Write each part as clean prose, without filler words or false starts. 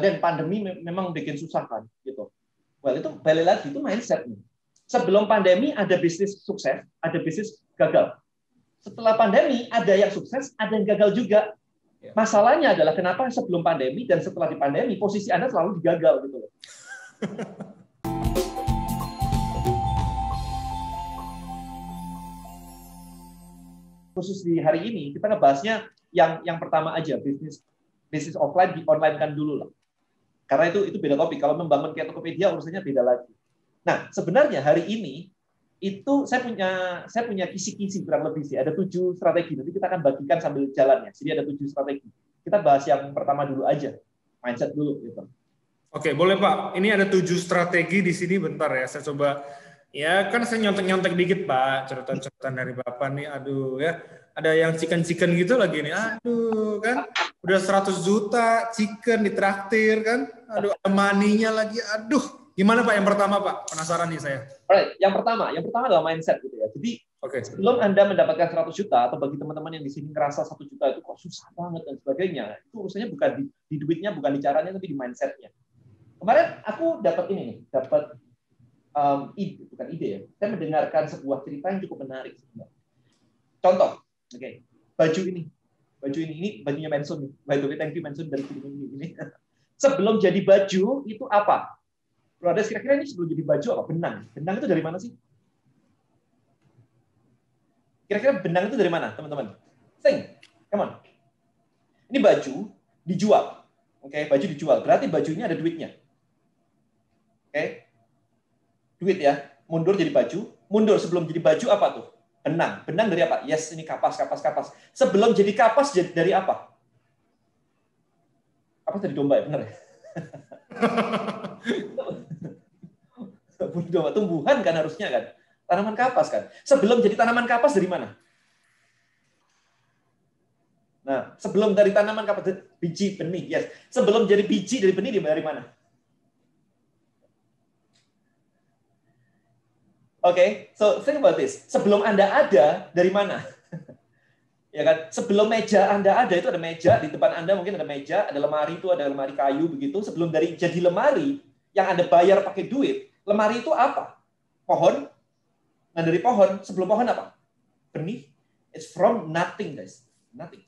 Dan pandemi memang bikin susah kan, gitu. Well, itu balik lagi itu mindset nih. Sebelum pandemi ada bisnis sukses, ada bisnis gagal. Setelah pandemi ada yang sukses, ada yang gagal juga. Masalahnya adalah kenapa sebelum pandemi dan setelah di pandemi posisi Anda selalu digagal gitu loh. Khusus di hari ini kita ngebahasnya yang pertama aja, bisnis offline di online kan dulu lah. Karena itu beda topik. Kalau membangun kayak Tokopedia urusannya beda lagi. Nah, sebenarnya hari ini itu saya punya kisi-kisi kurang lebih sih. Ada 7 strategi. Nanti kita akan bagikan sambil jalannya. Jadi ada 7 strategi. Kita bahas yang pertama dulu aja. Mindset dulu gitu. Oke, boleh Pak. Ini ada 7 strategi di sini, bentar ya. Saya coba, ya kan saya nyontek-nyontek dikit Pak. Catatan dari Bapak nih, aduh ya. Ada yang chicken gitu lagi nih, aduh kan. Udah 100 juta chicken ditraktir kan. Aduh, ada money-nya lagi, aduh. Gimana Pak yang pertama Pak? Penasaran nih saya. Alright, yang pertama adalah mindset gitu ya. Jadi sebelum Anda mendapatkan 100 juta atau bagi teman-teman yang di sini ngerasa 1 juta itu kok susah banget dan sebagainya, itu urusannya bukan di duitnya, bukan di caranya, tapi di mindsetnya. Kemarin aku dapat ini nih, bukan ide ya. Saya mendengarkan sebuah cerita yang cukup menarik sebenarnya. Contoh, baju ini bajunya Manson nih. By the way, thank you Manson dari film ini. Sebelum jadi baju itu apa? Brothers, kira-kira ini sebelum jadi baju apa? Benang. Benang itu dari mana sih? Kira-kira benang itu dari mana, teman-teman? Think, come on. Ini baju dijual. Baju dijual. Berarti bajunya ada duitnya. Duit ya. Mundur jadi baju. Mundur sebelum jadi baju apa tuh? Benang. Benang dari apa? Yes, ini kapas. Sebelum jadi kapas dari apa? Kapas dari domba ya, benar ya? Tumbuhan kan harusnya kan. Tanaman kapas kan. Sebelum jadi tanaman kapas dari mana? Nah, sebelum dari tanaman kapas, biji, benih. Yes. Sebelum jadi biji dari benih dari mana? So think about this. Sebelum Anda ada, dari mana? Ya kan? Sebelum meja Anda ada, itu ada meja. Di depan Anda mungkin ada meja, ada lemari, itu ada lemari kayu begitu. Sebelum dari jadi lemari, yang Anda bayar pakai duit, lemari itu apa? Pohon. Nah, dari pohon, sebelum pohon apa? Benih. It's from nothing, guys. Nothing.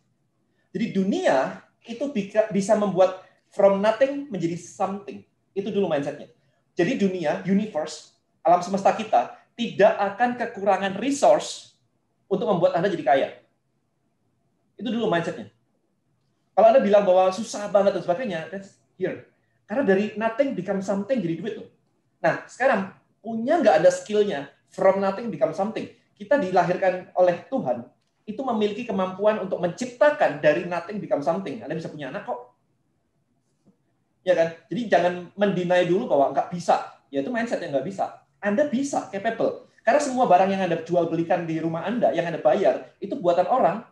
Jadi dunia itu bisa membuat from nothing menjadi something. Itu dulu mindsetnya. Jadi dunia, universe, alam semesta kita, tidak akan kekurangan resource untuk membuat Anda jadi kaya. Itu dulu mindsetnya. Kalau Anda bilang bahwa susah banget dan sebagainya, that's here. Karena dari nothing become something jadi duit loh. Nah, sekarang punya nggak ada skillnya from nothing become something. Kita dilahirkan oleh Tuhan itu memiliki kemampuan untuk menciptakan dari nothing become something. Anda bisa punya anak kok. Ya kan? Jadi jangan mendinai dulu bahwa nggak bisa. Ya itu mindset yang nggak bisa. Anda bisa, capable. Karena semua barang yang Anda jual belikan di rumah Anda, yang Anda bayar, itu buatan orang.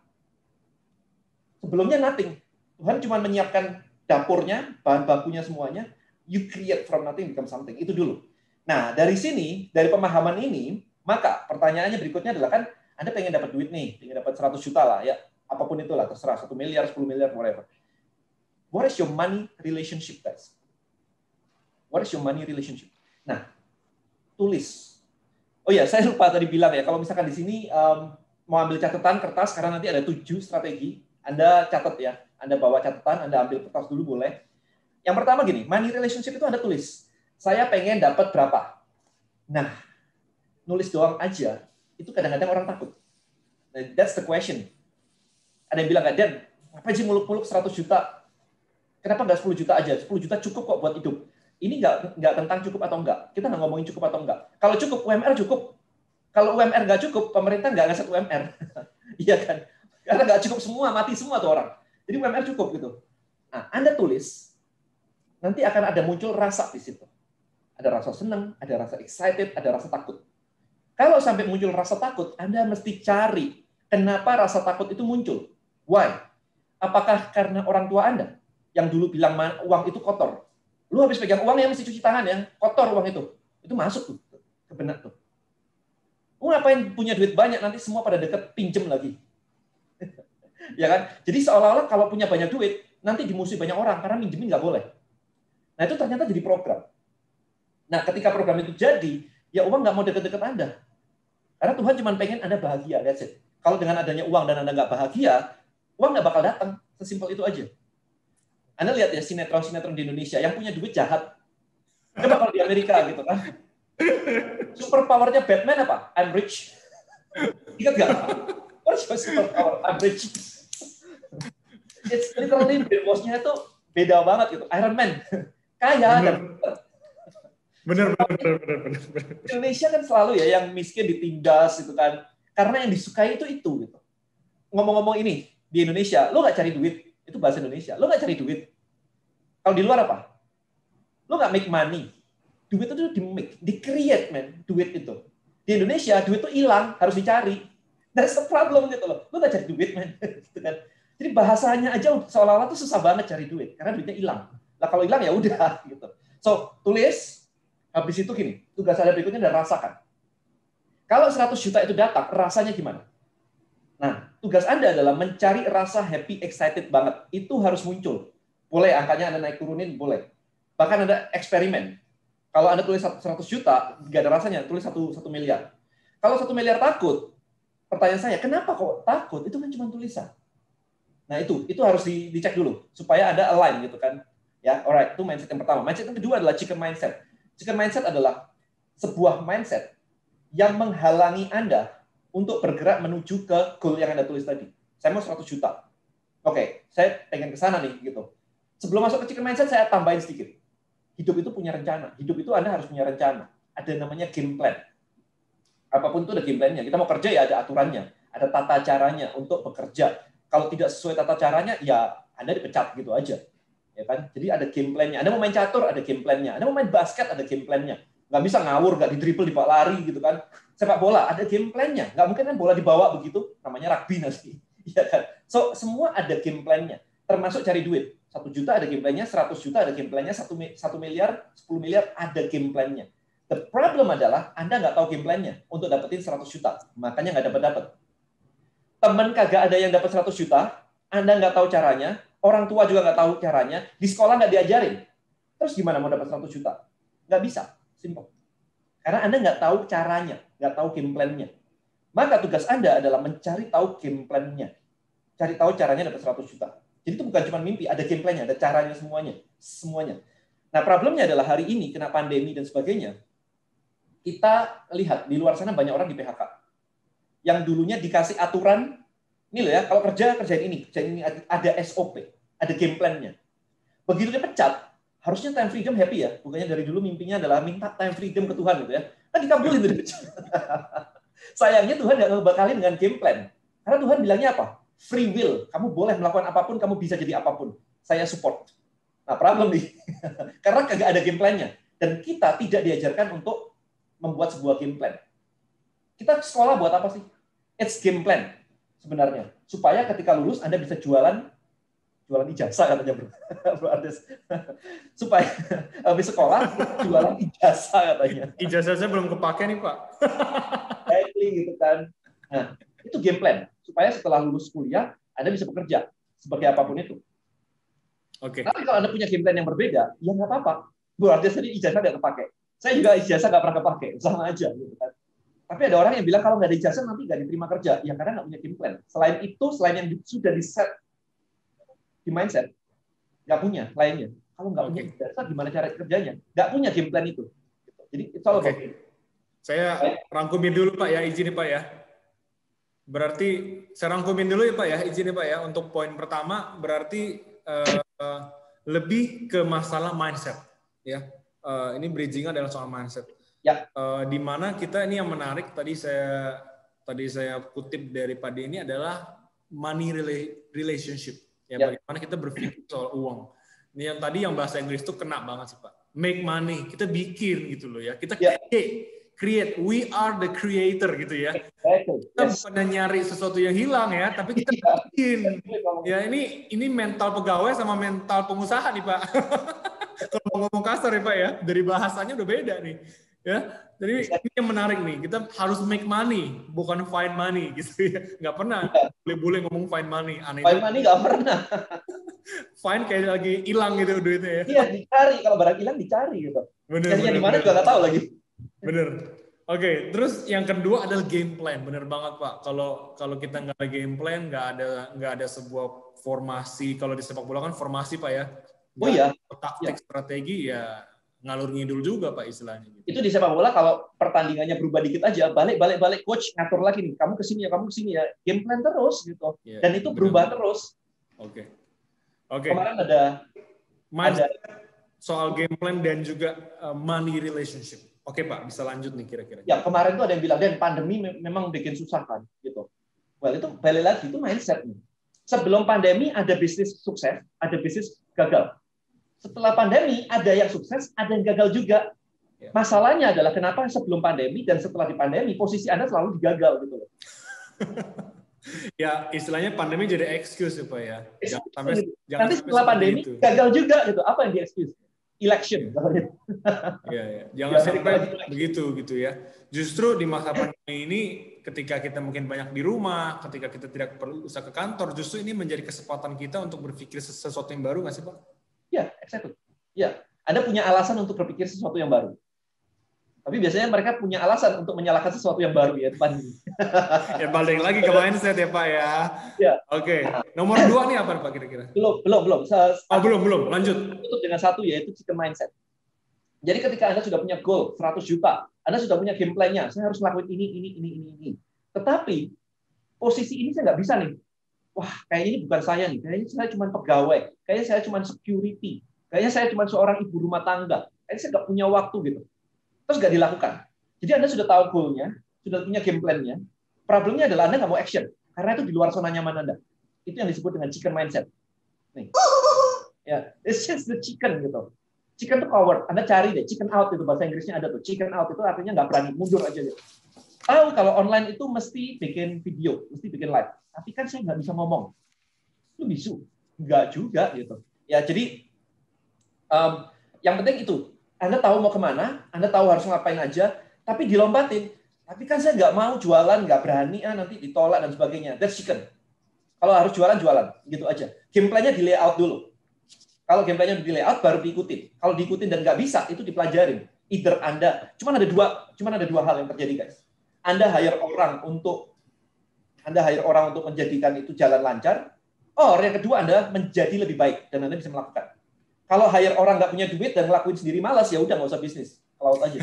Sebelumnya nothing. Tuhan cuma menyiapkan dapurnya, bahan bakunya semuanya. You create from nothing become something. Itu dulu. Nah, dari sini, dari pemahaman ini, maka pertanyaannya berikutnya adalah kan, Anda pengen dapat duit nih, pengen dapat 100 juta lah, ya apapun itulah, terserah, 1 miliar, 10 miliar, whatever. What is your money relationship, guys? What is your money relationship? Nah, tulis. Oh ya, saya lupa tadi bilang ya, kalau misalkan di sini mau ambil catatan kertas, karena nanti ada 7 strategi, Anda catat ya, Anda bawa catatan, Anda ambil kertas dulu boleh. Yang pertama gini, money relationship itu Anda tulis. Saya pengen dapat berapa? Nah, nulis doang aja, itu kadang-kadang orang takut. That's the question. Ada yang bilang, Dan, apa sih muluk-muluk 100 juta? Kenapa nggak 10 juta aja? 10 juta cukup kok buat hidup. Ini nggak tentang cukup atau enggak. Kita nggak ngomongin cukup atau enggak. Kalau cukup, UMR cukup. Kalau UMR nggak cukup, pemerintah nggak ngasih UMR. Iya kan? Karena nggak cukup semua, mati semua tuh orang. Jadi UMR cukup gitu. Nah, Anda tulis, nanti akan ada muncul rasa di situ. Ada rasa senang, ada rasa excited, ada rasa takut. Kalau sampai muncul rasa takut, Anda mesti cari kenapa rasa takut itu muncul. Why? Apakah karena orang tua Anda yang dulu bilang uang itu kotor? Lu habis pegang uang ya mesti cuci tangan ya, kotor uang itu. Itu masuk tuh ke benak tuh. Lu ngapain punya duit banyak nanti semua pada deket pinjem lagi. Ya kan? Jadi seolah-olah kalau punya banyak duit, nanti dimusuhi banyak orang karena minjemin nggak boleh. Nah, itu ternyata jadi program. Nah, ketika program itu jadi, ya uang nggak mau deket-deket Anda. Karena Tuhan cuma pengen Anda bahagia, that's it. Kalau dengan adanya uang dan Anda nggak bahagia, uang nggak bakal datang. Sesimpel itu aja. Anda lihat ya, sinetron-sinetron di Indonesia, yang punya duit jahat. Coba kalau di Amerika gitu kan. Super powernya Batman apa? I'm rich. Ingat nggak? What's your super power? I'm rich. It's literally brainwash-nya itu beda banget gitu. Iron Man. Kaya dan bener. Indonesia kan selalu ya yang miskin ditindas gitu kan. Karena yang disukai itu gitu. Ngomong-ngomong ini, di Indonesia, lo nggak cari duit. Itu bahasa Indonesia. Lo nggak cari duit. Kalau di luar apa? Lo nggak make money. Duit itu di-create, man. Duit itu. Di Indonesia, duit itu hilang, harus dicari. That's the problem gitu loh. Lo nggak cari duit, man. Gitu kan. Jadi bahasanya aja seolah-olah tuh susah banget cari duit. Karena duitnya hilang. Nah kalau hilang ya udah. Gitu. So, tulis. Habis itu gini. Tugas Anda berikutnya adalah rasakan. Kalau 100 juta itu datang, rasanya gimana? Nah, tugas Anda adalah mencari rasa happy, excited banget. Itu harus muncul. Boleh angkanya Anda naik turunin, boleh. Bahkan ada eksperimen. Kalau Anda tulis 100 juta, nggak ada rasanya, tulis 1 miliar. Kalau 1 miliar takut, pertanyaan saya, kenapa kok takut? Itu kan cuma tulisan. Nah, itu harus dicek dulu. Supaya ada align gitu kan. Ya, alright, itu mindset yang pertama. Mindset yang kedua adalah chicken mindset. Chicken mindset adalah sebuah mindset yang menghalangi Anda untuk bergerak menuju ke goal yang Anda tulis tadi. Saya mau 100 juta. Oke, saya pengen ke sana nih gitu. Sebelum masuk ke chicken mindset, saya tambahin sedikit. Hidup itu punya rencana. Hidup itu Anda harus punya rencana. Ada namanya game plan. Apapun itu ada game plan-nya. Kita mau kerja ya ada aturannya. Ada tata caranya untuk bekerja. Kalau tidak sesuai tata caranya, ya Anda dipecat gitu aja. Ya kan? Jadi ada game plan-nya. Anda mau main catur, ada game plan-nya. Anda mau main basket, ada game plan-nya. Nggak bisa ngawur, nggak di-dribble, dibawa lari gitu kan. Sepak bola, ada game plan-nya. Nggak mungkin kan bola dibawa begitu, namanya rugby nanti. Ya kan? So, semua ada game plan-nya. Termasuk cari duit. 1 juta ada game plan-nya, 100 juta ada game plan-nya, 1 miliar, 10 miliar ada game plan-nya. The problem adalah Anda nggak tahu game plan-nya untuk dapetin 100 juta. Makanya nggak dapat. Teman kagak ada yang dapat 100 juta, Anda nggak tahu caranya, orang tua juga nggak tahu caranya, di sekolah nggak diajarin. Terus gimana mau dapat 100 juta? Nggak bisa. Simple. Karena Anda nggak tahu caranya, nggak tahu game plan-nya. Maka tugas Anda adalah mencari tahu game plan-nya. Cari tahu caranya dapat 100 juta. Jadi itu bukan cuma mimpi, ada game plan-nya, ada caranya semuanya. Nah, problemnya adalah hari ini, kena pandemi dan sebagainya, kita lihat di luar sana banyak orang di PHK. Yang dulunya dikasih aturan, ini loh ya, kalau kerjain ini, ada SOP, ada game plan-nya. Begitu dia pecat, harusnya time freedom happy ya. Bukannya dari dulu mimpinya adalah minta time freedom ke Tuhan gitu ya. Kan dikabulin tuh. Sayangnya Tuhan nggak ngebakalin dengan game plan. Karena Tuhan bilangnya apa? Free will. Kamu boleh melakukan apapun, kamu bisa jadi apapun. Saya support. Nah, problem nih. Karena kagak ada game plan-nya. Dan kita tidak diajarkan untuk membuat sebuah game plan. Kita sekolah buat apa sih? It's game plan sebenarnya. Supaya ketika lulus Anda bisa jualan ijazah katanya Bro Ardes. Supaya habis sekolah jualan ijazah katanya. Ijazah saya belum kepake nih Pak. Exactly gitu kan. Nah, itu game plan supaya setelah lulus kuliah Anda bisa bekerja sebagai apapun itu. Oke. Tapi kalau Anda punya game plan yang berbeda, ya nggak apa-apa. Bro Ardes tadi ijazah nggak kepake. Saya juga ijazah nggak pernah kepake, sama aja gitu kan. Tapi ada orang yang bilang kalau nggak ada ijazah nanti nggak diterima kerja, ya karena nggak punya game plan. Selain itu, selain yang sudah di set di mindset, nggak punya lainnya. Kalau nggak punya ijazah, gimana cara kerjanya? Nggak punya game plan itu. Jadi itu all about it. Saya rangkumin dulu Pak ya, izin nih Pak ya. Berarti saya rangkumin dulu ya Pak ya, izin nih Pak ya. Untuk poin pertama berarti lebih ke masalah mindset ya. Ini bridging adalah soal mindset. Ya. Di mana kita ini yang menarik tadi saya kutip dari Pak Denny adalah money relationship. Ya, bagaimana kita berpikir soal uang. Ini yang tadi yang bahasa Inggris itu kena banget sih Pak. Make money, kita bikin gitu loh ya. Kita create. We are the creator gitu ya. Kita bukan nyari sesuatu yang hilang ya, tapi kita bikin. Ya ini mental pegawai sama mental pengusaha nih Pak. Kalau ngomong kasar ya Pak ya, dari bahasanya udah beda nih. Ya, jadi ini yang menarik nih. Kita harus make money, bukan find money gitu ya. Nggak pernah boleh ngomong find money. Aneh. Find money nggak pernah. Fine kayak lagi hilang gitu duitnya ya. Iya, dicari. Kalau barang hilang dicari gitu. Bener, Carinya di mana juga nggak tahu lagi. Bener. Oke, terus yang kedua adalah game plan. Bener banget Pak. Kalau kita nggak ada game plan, nggak ada sebuah formasi. Kalau di sepak bola kan formasi Pak ya. Oh iya. Taktik, strategi ya ngalur ngidul juga Pak istilahnya. Gitu. Itu di sepak bola kalau pertandingannya berubah dikit aja, balik coach ngatur lagi nih. Kamu kesini ya. Game plan terus gitu. Yeah, dan itu berubah terus. Oke. Kemarin ada soal game plan dan juga money relationship. Oke Pak, bisa lanjut nih kira-kira. Ya kemarin tuh ada yang bilang, dan pandemi memang bikin susah kan, gitu. Well itu balik lagi itu mindset nih. Sebelum pandemi ada bisnis sukses, ada bisnis gagal. Setelah pandemi ada yang sukses, ada yang gagal juga. Masalahnya adalah kenapa sebelum pandemi dan setelah di pandemi posisi Anda selalu digagal gitu loh. Ya istilahnya pandemi jadi excuse ya Pak ya. Nanti setelah pandemi itu gagal juga gitu. Apa yang di excuse? Election. Ya. Jangan sampai begitu gitu ya. Justru di masa pandemi ini, ketika kita mungkin banyak di rumah, ketika kita tidak perlu usah ke kantor, justru ini menjadi kesempatan kita untuk berpikir sesuatu yang baru nggak sih Pak? Ya, exactly. Ya, Anda punya alasan untuk berpikir sesuatu yang baru. Tapi biasanya mereka punya alasan untuk menyalahkan sesuatu yang baru ya pandemi. Ya balik lagi ke mindset ya Pak ya. Ya. Oke. Nomor 2 nih apa Pak kira-kira? Belum. Belum. Lanjut. Tutup dengan satu yaitu chicken mindset. Jadi ketika Anda sudah punya goal 100 juta, Anda sudah punya game plan-nya, saya harus lakuin ini. Tetapi posisi ini saya nggak bisa nih. Wah, kayaknya ini bukan saya nih. Kayaknya saya cuma pegawai. Kayaknya saya cuma security. Kayaknya saya cuma seorang ibu rumah tangga. Kayaknya saya nggak punya waktu gitu. Terus nggak dilakukan. Jadi Anda sudah tahu goal-nya, sudah punya game plan-nya. Problemnya adalah Anda nggak mau action. Karena itu di luar zona nyaman Anda. Itu yang disebut dengan chicken mindset. Nih. Ya, it's just the chicken gitu. Chicken itu coward. Anda cari deh, chicken out itu bahasa Inggrisnya ada tuh. Chicken out itu artinya nggak berani, mundur aja deh. Tahu kalau online itu mesti bikin video, mesti bikin live. Tapi kan saya nggak bisa ngomong. Lu bisu? Nggak juga gitu. Ya jadi yang penting itu. Anda tahu mau kemana, Anda tahu harus ngapain aja, tapi dilombatin. Tapi kan saya nggak mau jualan, nggak berani, nanti ditolak dan sebagainya. That's chicken. Kalau harus jualan, gitu aja. Game plan-nya di layout dulu. Kalau game plan-nya di layout, baru diikutin. Kalau diikutin dan nggak bisa, itu dipelajarin. Either Anda, cuma ada dua hal yang terjadi, guys. Anda hire orang untuk menjadikan itu jalan lancar. Yang kedua Anda menjadi lebih baik dan Anda bisa melakukan. Kalau hire orang nggak punya duit dan ngelakuin sendiri malas, ya udah nggak usah bisnis, laut aja.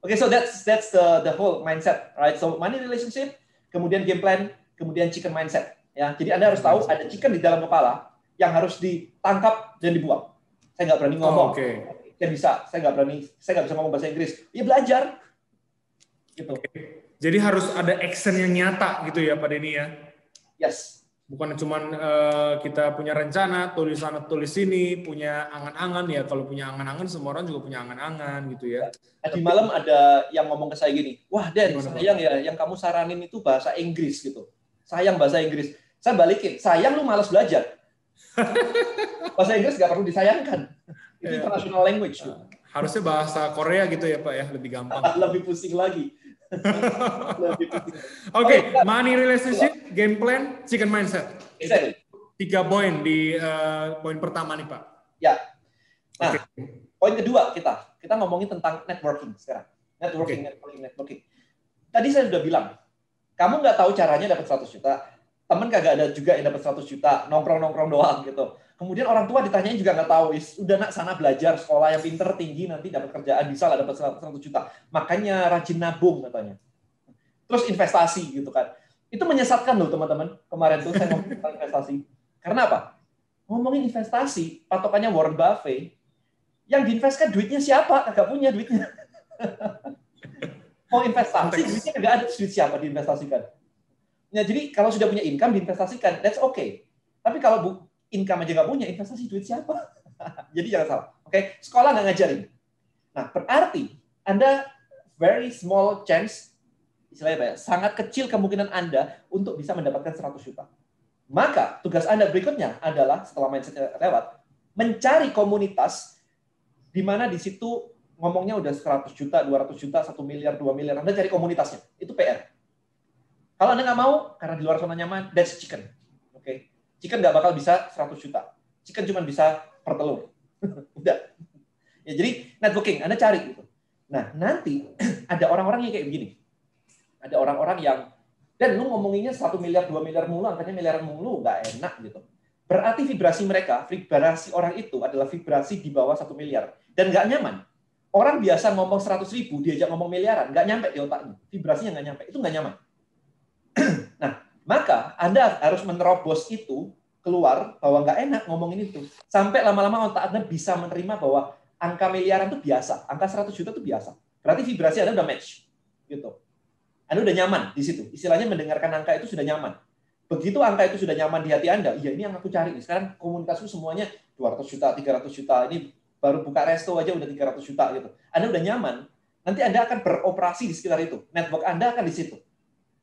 Okay, so that's the whole mindset, right? So money relationship, kemudian game plan, kemudian chicken mindset. Ya, jadi Anda harus tahu ada chicken di dalam kepala yang harus ditangkap dan dibuang. Saya nggak berani ngomong. Saya nggak bisa ngomong bahasa Inggris. Ya belajar. Gitu. Jadi harus ada action yang nyata gitu ya Pak Denny ya? Yes. Bukan cuma kita punya rencana, tulis sana, tulis sini, punya angan-angan ya. Kalau punya angan-angan, semua orang juga punya angan-angan gitu ya. Tadi malam ada yang ngomong ke saya gini, wah Den, sayang ya, yang kamu saranin itu bahasa Inggris gitu. Sayang bahasa Inggris. Saya balikin, sayang lu malas belajar. Bahasa Inggris nggak perlu disayangkan. Itu international language. Harusnya bahasa Korea gitu ya Pak ya, lebih gampang. Lebih pusing lagi. Oke, money relationship, game plan, chicken mindset. Exactly. 3 poin di poin pertama nih Pak. Ya. Nah, poin kedua kita ngomongin tentang networking sekarang. Networking. Tadi saya sudah bilang, kamu nggak tahu caranya dapat 100 juta, teman kagak ada juga yang dapat 100 juta, nongkrong doang gitu. Kemudian orang tua ditanyain juga nggak tahu, udah nak sana belajar sekolah yang pinter tinggi nanti dapat kerjaan bisa lah dapat 100 juta. Makanya rajin nabung katanya. Terus investasi gitu kan. Itu menyesatkan loh teman-teman. Kemarin tuh saya ngomongin tentang investasi. Karena apa? Ngomongin investasi, patokannya Warren Buffett. Yang diinvestkan duitnya siapa? Kagak punya duitnya. Mau investasi, duitnya kagak ada, duit siapa diinvestasikan. Ya, jadi kalau sudah punya income diinvestasikan, that's okay. Tapi kalau income aja nggak punya, investasi duit siapa? Jadi jangan salah. Oke, sekolah nggak ngajarin. Nah, berarti Anda very small chance, istilahnya apa ya, sangat kecil kemungkinan Anda untuk bisa mendapatkan 100 juta. Maka tugas Anda berikutnya adalah setelah mindset lewat, mencari komunitas di mana di situ ngomongnya udah 100 juta, 200 juta, 1 miliar, 2 miliar. Anda cari komunitasnya. Itu PR. Kalau Anda nggak mau, karena di luar zona nyaman, that's chicken. Oke. Chicken nggak bakal bisa 100 juta. Chicken cuma bisa per telur. Udah. Ya, jadi networking, Anda cari gitu. Nah, nanti ada orang-orang yang kayak begini. Ada orang-orang yang, dan lu ngomonginnya 1 miliar, 2 miliar mulu, angkanya miliaran mulu, nggak enak gitu. Berarti vibrasi orang itu adalah vibrasi di bawah 1 miliar. Dan nggak nyaman. Orang biasa ngomong 100.000, diajak ngomong miliaran, nggak nyampe di otaknya. Vibrasinya nggak nyampe, itu nggak nyaman. Nah, maka Anda harus menerobos itu, keluar bahwa nggak enak ngomongin itu. Sampai lama-lama otak Anda bisa menerima bahwa angka miliaran itu biasa, angka 100 juta itu biasa. Berarti vibrasi Anda udah match. Gitu. Anda udah nyaman di situ. Istilahnya mendengarkan angka itu sudah nyaman. Begitu angka itu sudah nyaman di hati Anda, iya ini yang aku cari. Sekarang komunitasku semuanya 200 juta, 300 juta. Ini baru buka resto aja udah 300 juta gitu. Anda udah nyaman, nanti Anda akan beroperasi di sekitar itu. Network Anda akan di situ.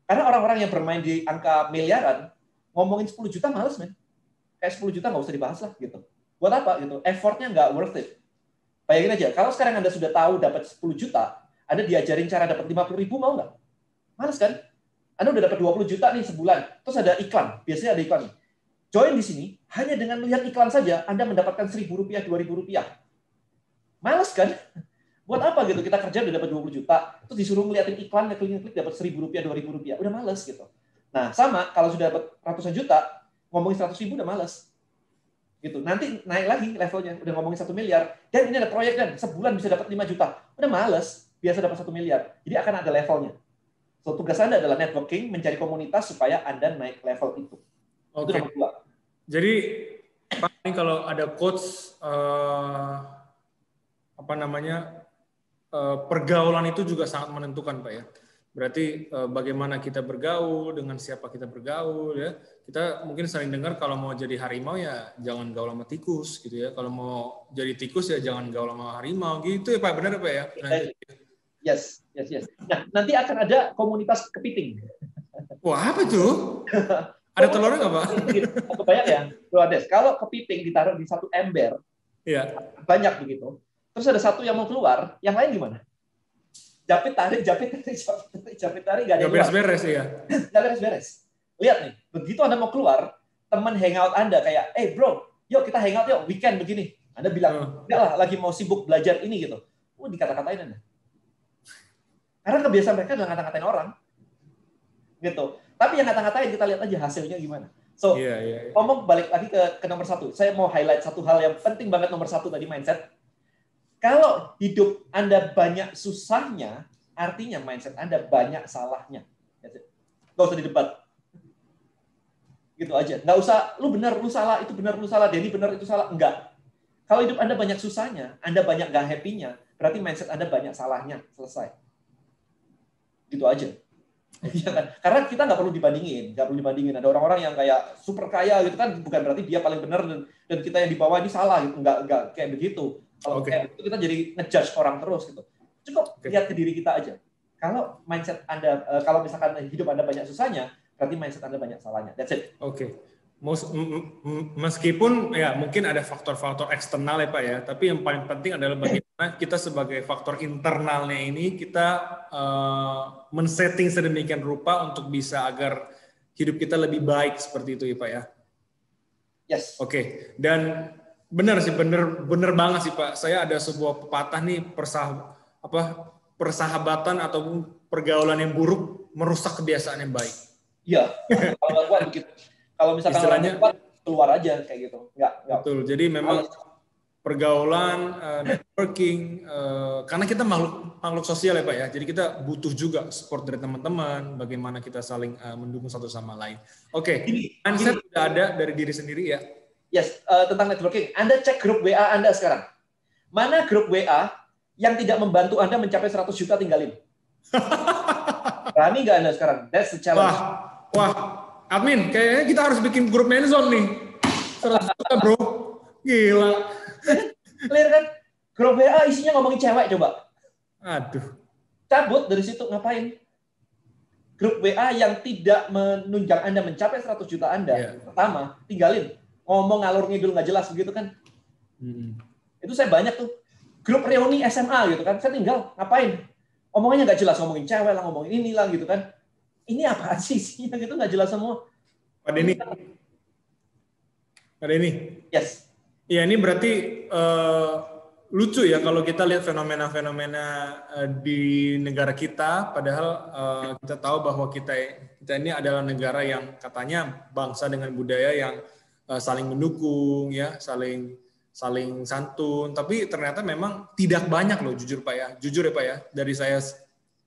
Karena orang-orang yang bermain di angka miliaran, ngomongin 10 juta males, men. Kayak 10 juta nggak usah dibahas lah gitu. Buat apa gitu? Effortnya nggak worth it. Bayangin aja, kalau sekarang Anda sudah tahu dapat 10 juta, Anda diajarin cara dapat 50.000, mau nggak? Males kan? Anda udah dapat 20 juta nih sebulan, terus ada iklan, biasanya ada iklan. Join di sini, hanya dengan melihat iklan saja, Anda mendapatkan Rp1.000, Rp2.000. Males kan? Buat apa gitu? Kita kerja udah dapat 20 juta, terus disuruh ngeliatin iklan, ngeklik dapat Rp1.000, Rp2.000. Udah males gitu. Nah, sama, kalau sudah dapat ratusan juta, ngomongin 100.000 udah males. Gitu. Nanti naik lagi levelnya, udah ngomongin 1 miliar, dan ini ada proyek dan sebulan bisa dapat 5 juta. Udah males, biasa dapat 1 miliar. Jadi akan ada levelnya. So, tugas Anda adalah networking, mencari komunitas supaya Anda naik level itu. Oke. Itu nomor 2. Jadi, Pak, ini kalau ada quotes, pergaulan itu juga sangat menentukan, Pak ya. Berarti bagaimana kita bergaul, dengan siapa kita bergaul ya. Kita mungkin sering dengar kalau mau jadi harimau ya jangan gaul sama tikus gitu ya. Kalau mau jadi tikus ya jangan gaul sama harimau gitu ya Pak, benar Pak ya? Yes. Nah, nanti akan ada komunitas kepiting. Wah, apa tuh? Ada telurnya nggak Pak? Aku bayang ya, Bro Ades, kalau kepiting ditaruh di satu ember, ya. Banyak begitu. Terus ada satu yang mau keluar, yang lain gimana? Japit tarik, nggak ada yang beres-beres ya. Nggak beres-beres. Lihat nih, begitu Anda mau keluar, teman hangout Anda kayak, bro, yuk kita hangout yuk, weekend begini. Anda bilang, enggak lah, lagi mau sibuk belajar ini gitu. Dikata-katain Anda. Karena kebiasaan mereka adalah ngata-ngatain orang. Gitu. Tapi yang ngata-ngatain, kita lihat aja hasilnya gimana. So, ngomong balik lagi ke nomor 1. Saya mau highlight satu hal yang penting banget nomor 1 tadi, mindset. Kalau hidup Anda banyak susahnya, artinya mindset Anda banyak salahnya. Nggak usah didebat. Gitu aja. Nggak usah, lu benar, lu salah, itu benar, lu salah, Denny benar, itu salah. Enggak. Kalau hidup Anda banyak susahnya, Anda banyak nggak happy-nya, berarti mindset Anda banyak salahnya. Selesai. Gitu aja. Ya kan? Karena kita nggak perlu dibandingin. Ada orang-orang yang kayak super kaya gitu kan, bukan berarti dia paling benar dan kita yang di bawah ini salah gitu. Nggak kayak begitu. Kalau kayak itu kita jadi ngejudge orang terus gitu. Cukup lihat ke diri kita aja. Kalau mindset Anda, kalau misalkan hidup Anda banyak susahnya, berarti mindset Anda banyak salahnya. That's it. Oke. Meskipun ya mungkin ada faktor-faktor eksternal ya Pak ya, tapi yang paling penting adalah bagaimana kita sebagai faktor internalnya ini kita men-setting sedemikian rupa untuk bisa agar hidup kita lebih baik seperti itu ya Pak ya. Yes. Oke. Dan benar sih, benar banget sih Pak. Saya ada sebuah pepatah nih, persahabatan atau pergaulan yang buruk merusak kebiasaan yang baik. Iya. Kalau begitu. Kalau misalkan istilahnya keluar aja kayak gitu. Enggak. Betul. Jadi memang pergaulan, networking, karena kita makhluk sosial ya Pak ya. Jadi kita butuh juga support dari teman-teman, bagaimana kita saling mendukung satu sama lain. Oke. Mindset sudah ada dari diri sendiri ya. Yes, tentang networking. Anda cek grup WA Anda sekarang. Mana grup WA yang tidak membantu Anda mencapai 100 juta, tinggalin. Berani nggak Anda sekarang? That's the challenge. Wah. Admin, kayaknya kita harus bikin grup Menzone nih. 100 juta bro. Gila. Clear kan? Grup WA isinya ngomongin cewek coba. Aduh. Cabut dari situ, ngapain? Grup WA yang tidak menunjang Anda mencapai 100 juta Anda, pertama, tinggalin. Ngomong ngalur ngidul nggak jelas begitu kan. Itu saya banyak tuh. Grup reuni SMA gitu kan, saya tinggal. Ngapain? Omongannya nggak jelas, ngomongin cewek lah, ngomongin inilah gitu kan. Ini apa sih isinya gitu, nggak jelas semua. Pak Denny, Ada ini. Yes. Ya ini berarti lucu ya kalau kita lihat fenomena-fenomena di negara kita, padahal kita tahu bahwa kita ini adalah negara yang katanya bangsa dengan budaya yang saling mendukung, ya, saling santun. Tapi ternyata memang tidak banyak loh, jujur ya Pak ya. Dari saya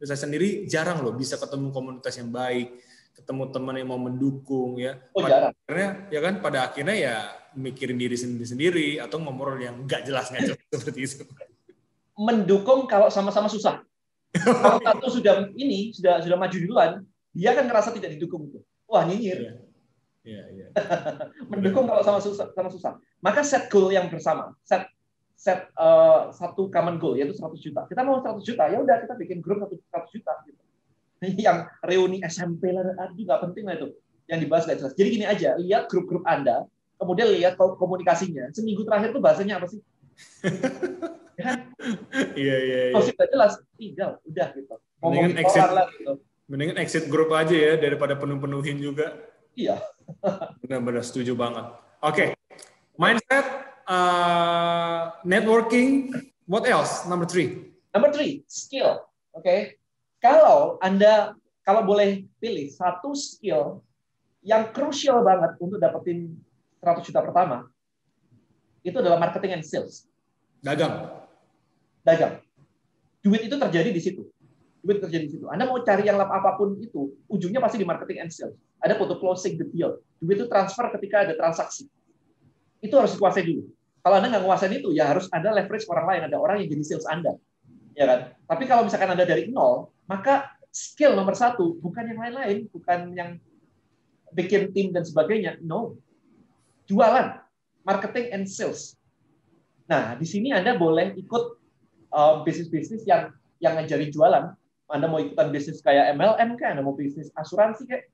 sendiri jarang loh bisa ketemu komunitas yang baik, ketemu teman yang mau mendukung, ya. Jarang. Pada akhirnya ya mikirin diri sendiri atau ngomong yang nggak jelas seperti itu. Mendukung kalau sama-sama susah. Kalau satu sudah maju duluan, dia kan ngerasa tidak didukung itu. Wah, nyinyir. Iya. Mendukung kalau sama susah. Maka set goal yang bersama, set satu common goal yaitu 100 juta. Kita mau 100 juta, ya udah kita bikin grup 100 juta gitu. Yang reuni SMP lah, aduh nggak penting lah itu. Yang dibahas nggak jelas. Jadi gini aja, lihat grup-grup Anda, kemudian lihat komunikasinya. Seminggu terakhir tuh bahasanya apa sih? Ya kan? Iya. Kalau sudah jelas, tinggal udah gitu. Mendingan exit lah gitu. Mendingan exit grup aja ya daripada penuhin juga. Iya. Benar-benar setuju banget. Oke. Mindset, networking, what else? Number 3, skill. Oke. Kalau boleh pilih satu skill yang krusial banget untuk dapetin 100 juta pertama, itu adalah marketing and sales. Dagang. Duit itu terjadi di situ. Anda mau cari yang apapun itu, ujungnya pasti di marketing and sales. Ada foto closing the deal. Duit itu transfer ketika ada transaksi. Itu harus dikuasai dulu. Kalau Anda nggak nguasain itu, ya harus ada leverage orang lain. Ada orang yang jadi sales Anda. Ya kan? Tapi kalau misalkan Anda dari nol, maka skill nomor 1 bukan yang lain-lain, bukan yang bikin tim dan sebagainya. No. Jualan, marketing and sales. Nah, di sini Anda boleh ikut bisnis-bisnis yang ngajarin jualan. Anda mau ikutan bisnis kayak MLM kayak, Anda mau bisnis asuransi kayak.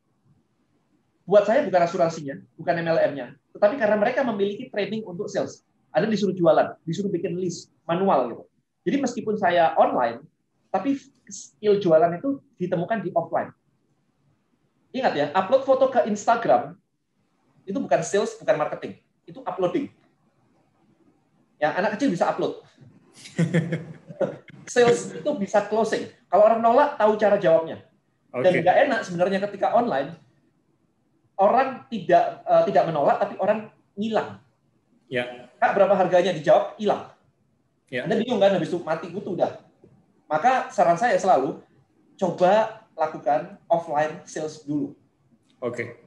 Buat saya bukan asuransinya, bukan MLM-nya, tetapi karena mereka memiliki training untuk sales. Anda disuruh jualan, disuruh bikin list manual gitu. Jadi meskipun saya online, tapi skill jualan itu ditemukan di offline. Ingat ya, upload foto ke Instagram itu bukan sales, bukan marketing, itu uploading. Ya, anak kecil bisa upload. Sales itu bisa closing. Kalau orang nolak, tahu cara jawabnya. Dan nggak enak sebenarnya ketika online, orang tidak menolak, tapi orang ngilang. Ya. Kak, berapa harganya? Dijawab, hilang. Ya. Anda bingung kan, habis itu mati kutu udah. Maka saran saya selalu, coba lakukan offline sales dulu.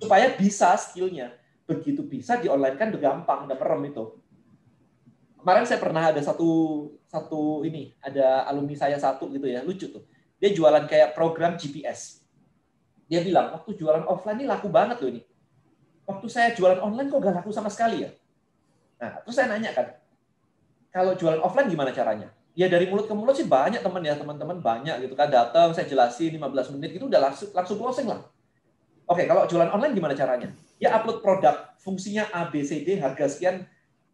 Supaya bisa skillnya. Begitu bisa, di online kan udah gampang, udah merem itu. Kemarin saya pernah ada ada alumni saya satu gitu ya, lucu tuh. Dia jualan kayak program GPS. Dia bilang, waktu jualan offline ini laku banget loh ini. Waktu saya jualan online kok gak laku sama sekali ya? Nah, terus saya nanya kan, kalau jualan offline gimana caranya? Ya dari mulut ke mulut sih banyak teman-teman banyak gitu kan, datang, saya jelasin 15 menit gitu udah langsung closing lah. Oke, kalau jualan online gimana caranya? Ya upload produk, fungsinya A, B, C, D, harga sekian,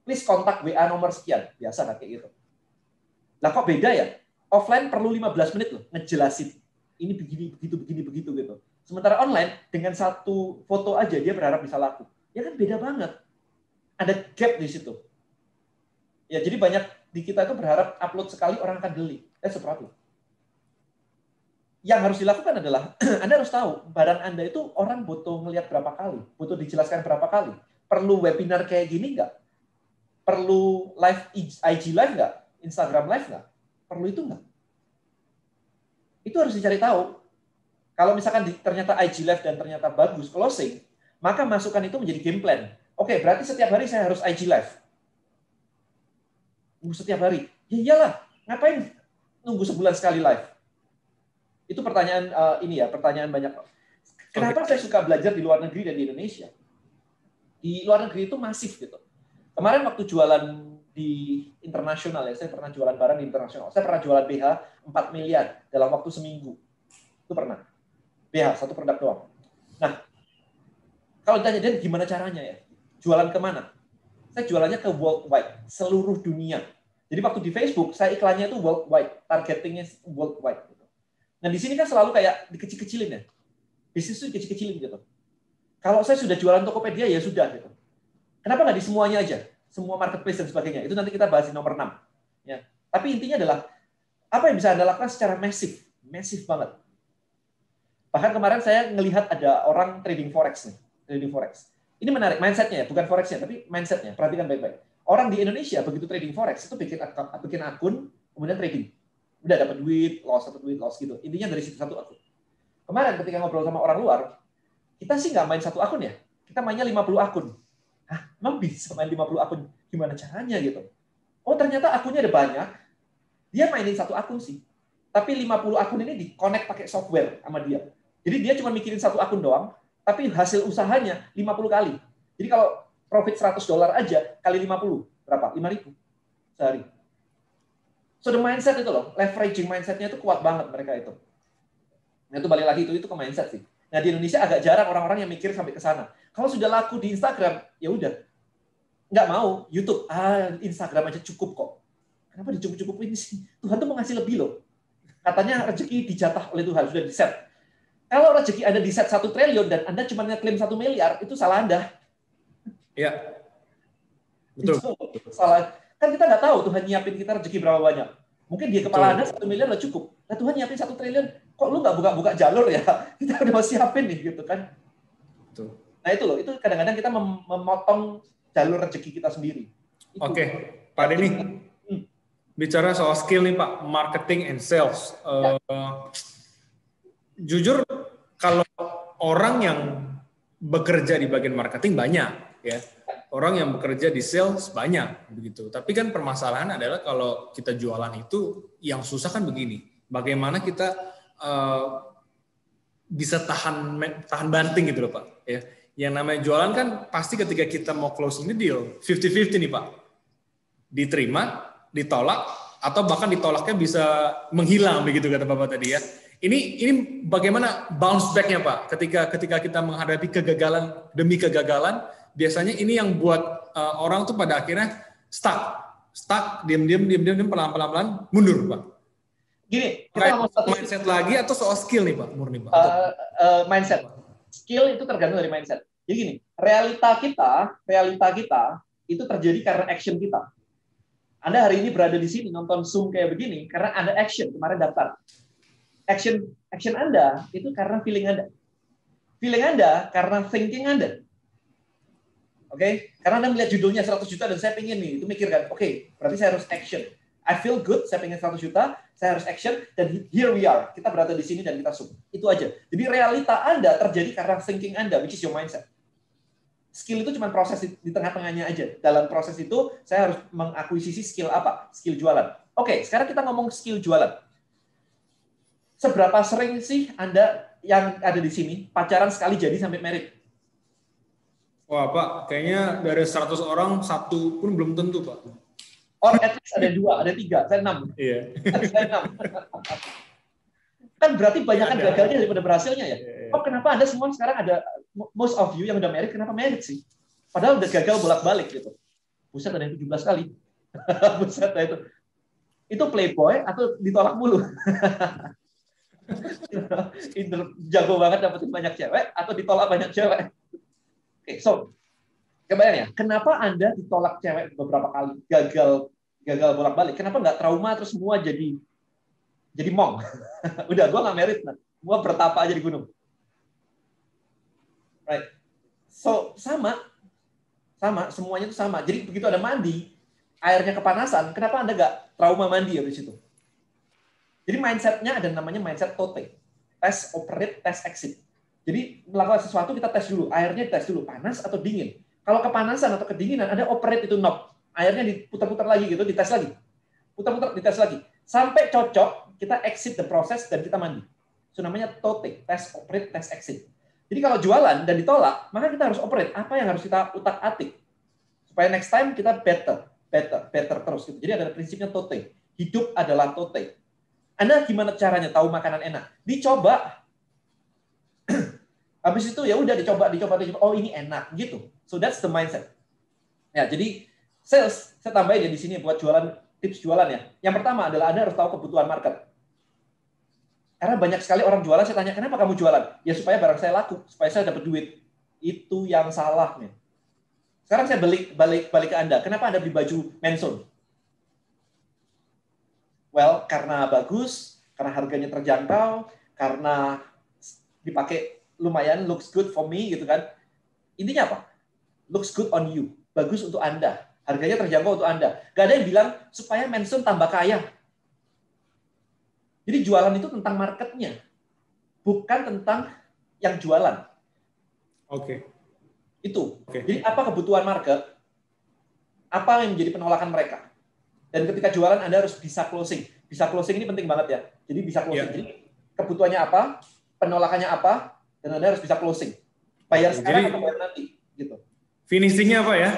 please kontak WA nomor sekian. Biasa kan kayak gitu. Lah kok beda ya? Offline perlu 15 menit loh, ngejelasin. Ini begitu gitu. Sementara online, dengan satu foto aja dia berharap bisa laku. Ya kan beda banget. Ada gap di situ. Ya jadi banyak di kita itu berharap upload sekali orang akan beli. Seperti itu. Yang harus dilakukan adalah, Anda harus tahu, barang Anda itu orang butuh ngelihat berapa kali, butuh dijelaskan berapa kali. Perlu webinar kayak gini nggak? Perlu live IG live nggak? Instagram live nggak? Perlu itu nggak? Itu harus dicari tahu. Kalau misalkan ternyata IG live dan ternyata bagus closing, maka masukkan itu menjadi game plan. Oke, berarti setiap hari saya harus IG live. Nunggu setiap hari. Ya iyalah, ngapain nunggu sebulan sekali live? Itu pertanyaan pertanyaan banyak. Kenapa saya suka belajar di luar negeri dan di Indonesia? Di luar negeri itu masif gitu. Kemarin waktu jualan di internasional ya, saya pernah jualan barang di internasional. Saya pernah jualan BH 4 miliar dalam waktu seminggu. Itu pernah. BH, satu produk doang. Nah, kalau ditanya, Dan, gimana caranya ya? Jualan kemana? Saya jualannya ke worldwide, seluruh dunia. Jadi waktu di Facebook, saya iklannya itu worldwide, targetingnya worldwide. Nah, di sini kan selalu kayak dikecil-kecilin ya. Bisnis itu dikecil-kecilin gitu. Kalau saya sudah jualan Tokopedia, ya sudah gitu. Kenapa nggak di semuanya aja? Semua marketplace dan sebagainya. Itu nanti kita bahas di nomor 6. Ya. Tapi intinya adalah, apa yang bisa Anda lakukan secara masif? Masif banget. Bahkan kemarin saya ngelihat ada orang trading forex nih. Trading forex. Ini menarik, mindsetnya ya, bukan forexnya, tapi mindsetnya. Perhatikan baik-baik. Orang di Indonesia begitu trading forex, itu bikin akun, kemudian trading. Udah dapat duit, loss gitu. Intinya dari situ satu akun. Kemarin ketika ngobrol sama orang luar, kita sih nggak main satu akun ya. Kita mainnya 50 akun. Hah, emang bisa main 50 akun? Gimana caranya gitu? Oh, ternyata akunnya ada banyak. Dia mainin satu akun sih. Tapi 50 akun ini di-connect pakai software sama dia. Jadi dia cuma mikirin satu akun doang, tapi hasil usahanya 50 kali. Jadi kalau profit $100 aja kali 50, berapa? 5.000 sehari. So the mindset itu loh, leveraging mindset-nya itu kuat banget mereka itu. Nah itu balik lagi itu ke mindset sih. Nah di Indonesia agak jarang orang-orang yang mikir sampai ke sana. Kalau sudah laku di Instagram, ya udah. Nggak mau, YouTube, Instagram aja cukup kok. Kenapa dicukup-cukupin sih? Tuhan tuh mau ngasih lebih loh. Katanya rezeki dijatah oleh Tuhan, sudah di-set. Kalau rezeki Anda di-set 1 triliun dan Anda cuma ngeklaim 1 miliar, itu salah Anda. Iya. Betul. Itu salah. Kan kita nggak tahu Tuhan nyiapin kita rezeki berapa banyak. Mungkin di kepala Anda 1 miliar udah cukup. Nah Tuhan nyiapin 1 triliun, kok lu nggak buka-buka jalur ya? Kita udah mau siapin nih, gitu kan. Betul. Nah itu loh, itu kadang-kadang kita memotong jalur rezeki kita sendiri. Oke, Pak Denny. Bicara soal skill nih Pak, marketing and sales. Jujur, kalau orang yang bekerja di bagian marketing banyak, ya. Orang yang bekerja di sales banyak, begitu. Tapi kan permasalahan adalah kalau kita jualan itu, yang susah kan begini. Bagaimana kita bisa tahan banting gitu loh Pak. Ya. Yang namanya jualan kan pasti ketika kita mau closing the deal, 50-50 nih Pak. Diterima, ditolak, atau bahkan ditolaknya bisa menghilang begitu kata Bapak tadi ya. Ini bagaimana bounce back-nya Pak ketika kita menghadapi kegagalan demi kegagalan, biasanya ini yang buat orang tuh pada akhirnya stuck, diam pelan-pelan mundur Pak. Gini, kita ngomong mindset lagi atau soal skill nih Pak, murni Pak? Mindset. Skill itu tergantung dari mindset. Jadi gini, realita kita itu terjadi karena action kita. Anda hari ini berada di sini nonton Zoom kayak begini karena Anda action, kemarin daftar. Action Anda itu karena feeling Anda. Feeling Anda karena thinking Anda. Oke? Karena Anda melihat judulnya 100 juta dan saya pengen nih, itu mikirkan, oke, berarti saya harus action. I feel good, saya pengen 100 juta, saya harus action, dan here we are. Kita berada di sini dan kita Zoom. Itu aja. Jadi realita Anda terjadi karena thinking Anda, which is your mindset. Skill itu cuma proses di tengah-tengahnya aja. Dalam proses itu, saya harus mengakuisisi skill apa? Skill jualan. Oke, sekarang kita ngomong skill jualan. Seberapa sering sih Anda yang ada di sini pacaran sekali jadi sampai married? Wah Pak, kayaknya dari 100 orang, 1 pun belum tentu Pak. Or at least ada 2, ada 3, saya 6. Iya. Saya 6. Kan berarti banyak kan gagalnya daripada berhasilnya ya. Oh kenapa Anda semua sekarang ada, most of you yang udah married, kenapa married sih? Padahal udah gagal bolak-balik gitu. Buset, ada yang 17 kali. Buset, itu. Itu playboy atau ditolak mulu? Jago banget dapetin banyak cewek atau ditolak banyak cewek? Oke, so kebayang ya, kenapa Anda ditolak cewek beberapa kali, gagal bolak-balik? Kenapa nggak trauma terus semua jadi monk? Udah, gue nggak merit, nah. Gue bertapa aja di gunung. Right. So sama, semuanya itu sama. Jadi begitu ada mandi, airnya kepanasan, kenapa Anda nggak trauma mandi habis itu? Jadi mindset-nya ada namanya mindset TOTE. Test, operate, test, exit. Jadi melakukan sesuatu kita tes dulu, airnya tes dulu, panas atau dingin. Kalau kepanasan atau kedinginan, ada operate itu knob. Airnya diputar-putar lagi gitu, dites lagi. Putar-putar, dites lagi. Sampai cocok, kita exit the process dan kita mandi. Itu namanya TOTE, test, operate, test, exit. Jadi kalau jualan dan ditolak, maka kita harus operate. Apa yang harus kita utak-atik? Supaya next time kita better terus. Gitu. Jadi ada prinsipnya TOTE. Hidup adalah TOTE. Anda gimana caranya tahu makanan enak? Dicoba. Habis itu ya udah dicoba. Oh ini enak gitu. So that's the mindset. Ya, jadi sales saya tambahin ya di sini buat jualan, tips jualan ya. Yang pertama adalah Anda harus tahu kebutuhan market. Karena banyak sekali orang jualan, saya tanya, kenapa kamu jualan? Ya supaya barang saya laku, supaya saya dapat duit. Itu yang salah nih. Sekarang saya balik ke Anda. Kenapa Anda beli baju Manson? Well, karena bagus, karena harganya terjangkau, karena dipakai lumayan, looks good for me, gitu kan. Intinya apa? Looks good on you. Bagus untuk Anda. Harganya terjangkau untuk Anda. Gak ada yang bilang supaya Manson tambah kaya. Jadi jualan itu tentang marketnya. Bukan tentang yang jualan. Oke. Itu. Jadi apa kebutuhan market? Apa yang menjadi penolakan mereka? Dan ketika jualan Anda harus bisa closing. Bisa closing ini penting banget ya. Jadi bisa closing. Jadi kebutuhannya apa? Penolakannya apa? Dan Anda harus bisa closing. Bayar sekarang atau bayar nanti? Gitu. Finishingnya apa ya?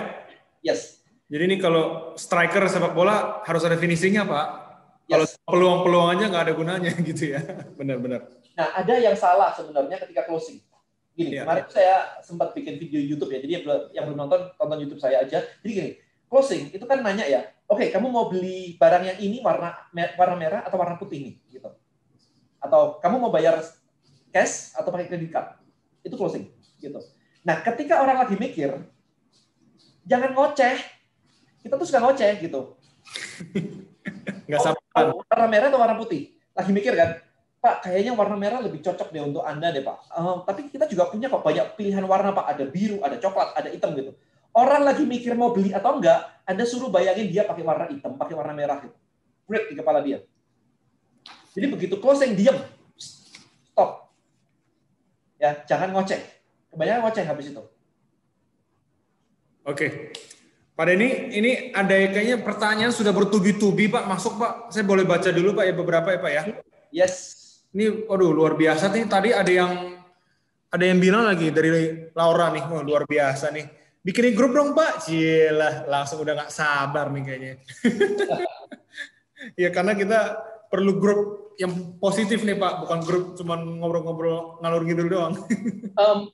Yes. Jadi ini kalau striker sepak bola harus ada finishingnya Pak. Kalau peluang-peluang aja nggak ada gunanya gitu ya. Benar-benar. Nah ada yang salah sebenarnya ketika closing. Gini, kemarin saya sempat bikin video YouTube ya. Jadi yang belum nonton, tonton YouTube saya aja. Jadi gini, closing itu kan nanya ya, oke, kamu mau beli barang yang ini warna merah atau warna putih nih, gitu. Atau kamu mau bayar cash atau pakai kredit card. Itu closing, gitu. Nah, ketika orang lagi mikir, jangan ngoceh. Kita tuh suka ngoceh, gitu. Nggak sabar. Warna merah atau warna putih? Lagi mikir kan? Pak, kayaknya warna merah lebih cocok deh untuk Anda deh, Pak. Tapi kita juga punya kok banyak pilihan warna, Pak. Ada biru, ada coklat, ada hitam gitu. Orang lagi mikir mau beli atau enggak, Anda suruh bayangin dia pakai warna hitam, pakai warna merah gitu. Break di kepala dia. Jadi begitu closing, diam. Stop. Ya, jangan ngoceh. Kebanyakan ngoceh habis itu. Oke. Pak Denny, ini ada kayaknya pertanyaan sudah bertubi-tubi, Pak. Masuk, Pak. Saya boleh baca dulu, Pak, ya beberapa ya, Pak ya. Yes. Ini, aduh, luar biasa nih. Tadi ada yang bilang lagi dari Laura nih, wah luar biasa nih. Bikinin grup dong, Pak. Cilah, langsung udah nggak sabar nih kayaknya. Ya karena kita perlu grup yang positif nih, Pak. Bukan grup cuma ngobrol-ngobrol ngalur ngidul doang.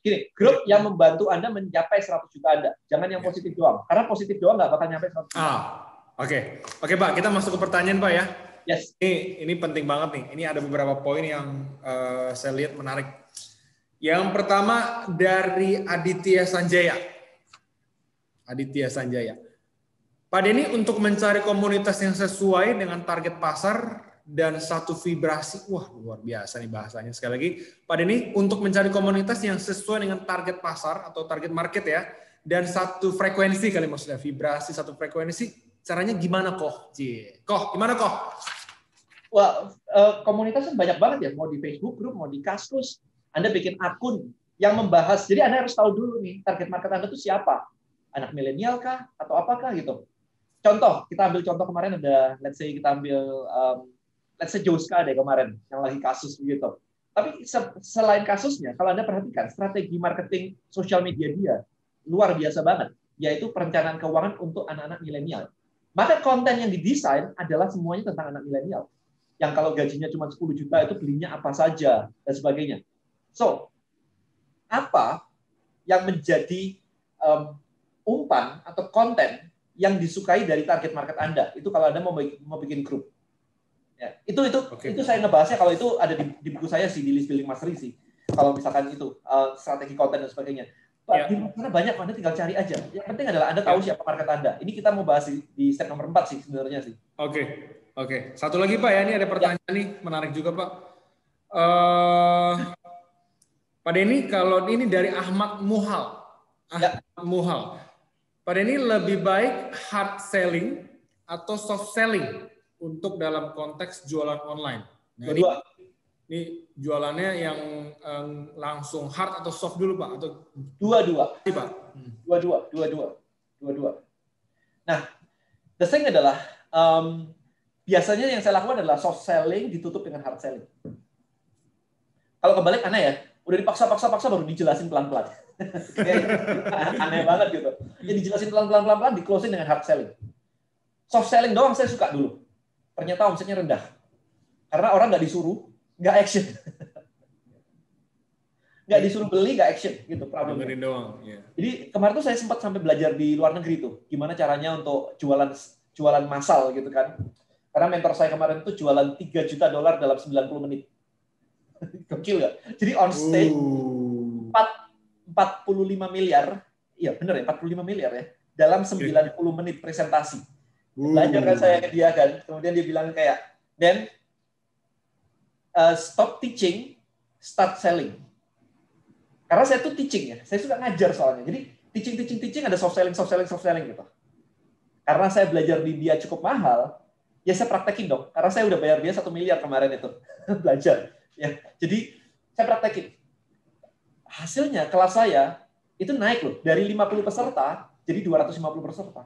Gini, grup yang membantu Anda mencapai 100 juta Anda. Jangan yang positif doang. Karena positif doang nggak bakal nyampe 100 juta. Oke, Pak. Kita masuk ke pertanyaan, Pak ya. Yes. Ini penting banget nih. Ini ada beberapa poin yang saya lihat menarik. Yang pertama dari Aditya Sanjaya. Pak Denny, untuk mencari komunitas yang sesuai dengan target pasar dan satu vibrasi, wah luar biasa nih bahasanya. Sekali lagi, Pak Denny, untuk mencari komunitas yang sesuai dengan target pasar atau target market ya, dan satu frekuensi kali maksudnya, vibrasi satu frekuensi. Caranya gimana Koh? Gimana Koh? Wah, komunitas banyak banget ya. Mau di Facebook group, mau di Kaskus. Anda bikin akun yang membahas. Jadi Anda harus tahu dulu nih, target market Anda itu siapa? Anak milenial kah? Atau apakah gitu? Contoh, kita ambil contoh kemarin ada, let's say kita ambil, let's say Joska deh kemarin, yang lagi kasus begitu. Tapi selain kasusnya, kalau Anda perhatikan, strategi marketing sosial media dia luar biasa banget. Yaitu perencanaan keuangan untuk anak-anak milenial. Maka konten yang didesain adalah semuanya tentang anak milenial. Yang kalau gajinya cuma 10 juta itu belinya apa saja, dan sebagainya. So, apa yang menjadi umpan atau konten yang disukai dari target market Anda? Itu kalau Anda mau bikin grup. Ya, itu saya ngebahasnya, kalau itu ada di buku saya sih, di List Building Mastery sih. Kalau misalkan itu, strategi konten dan sebagainya. Di mana banyak, Anda tinggal cari aja. Yang penting adalah Anda tahu siapa market Anda. Ini kita mau bahas di step nomor 4 sih sebenarnya sih. Oke. Satu lagi Pak ya, ini ada pertanyaan nih, menarik juga Pak. Pak Denny, kalau ini dari Ahmad Muhal. Pak Denny, lebih baik hard selling atau soft selling untuk dalam konteks jualan online? Nah, ini jualannya yang langsung hard atau soft dulu Pak? Atau dua-dua? Pak. Dua-dua. Nah, the thing adalah biasanya yang saya lakukan adalah soft selling ditutup dengan hard selling. Kalau kebalik aneh ya, udah dipaksa baru dijelasin pelan-pelan. Aneh banget gitu. Ya dijelasin pelan-pelan di closing dengan hard selling. Soft selling doang saya suka dulu. Ternyata omsetnya rendah. Karena orang nggak disuruh, nggak action. Nggak disuruh beli, nggak action gitu problemnya. Jadi kemarin tuh saya sempat sampai belajar di luar negeri tuh, gimana caranya untuk jualan massal gitu kan. Karena mentor saya kemarin tuh jualan $3 juta dalam 90 menit. Gokil nggak? Jadi on stage 45 miliar iya benar ya, 45 miliar ya, dalam 90 menit presentasi. Belajar kan saya ke dia kan, kemudian dia bilang kayak, Dan, stop teaching, start selling. Karena saya tuh teaching ya, saya suka ngajar soalnya. Jadi teaching ada soft selling gitu. Karena saya belajar di dia cukup mahal, ya saya praktekin dong. Karena saya udah bayar dia 1 miliar kemarin itu belajar. Ya, jadi saya praktekin. Hasilnya kelas saya itu naik loh dari 50 peserta jadi 250 peserta.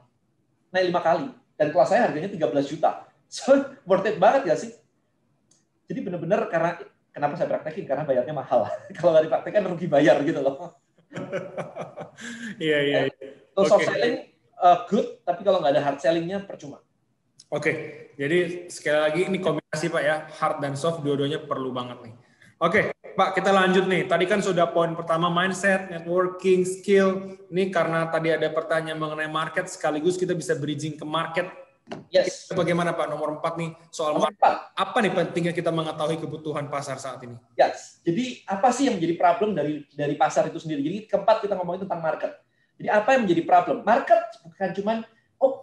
Naik 5 kali. Dan kelas saya harganya 13 juta. So, worth it banget ya sih? Jadi benar-benar karena kenapa saya praktekin? Karena bayarnya mahal. Kalau nggak dipraktekin rugi bayar gitu loh. Iya. Soft selling good, tapi kalau nggak ada hard selling-nya percuma. Oke, jadi sekali lagi ini kombinasi Pak ya, hard dan soft dua-duanya perlu banget nih. Oke, Pak, kita lanjut nih. Tadi kan sudah poin pertama mindset, networking, skill. Ini karena tadi ada pertanyaan mengenai market, sekaligus kita bisa bridging ke market. Yes. Bagaimana Pak, nomor 4 nih, soal nomor market. Apa nih pentingnya kita mengetahui kebutuhan pasar saat ini? Yes. Jadi apa sih yang menjadi problem dari pasar itu sendiri? Jadi keempat kita ngomongin tentang market. Jadi apa yang menjadi problem? Market bukan cuman,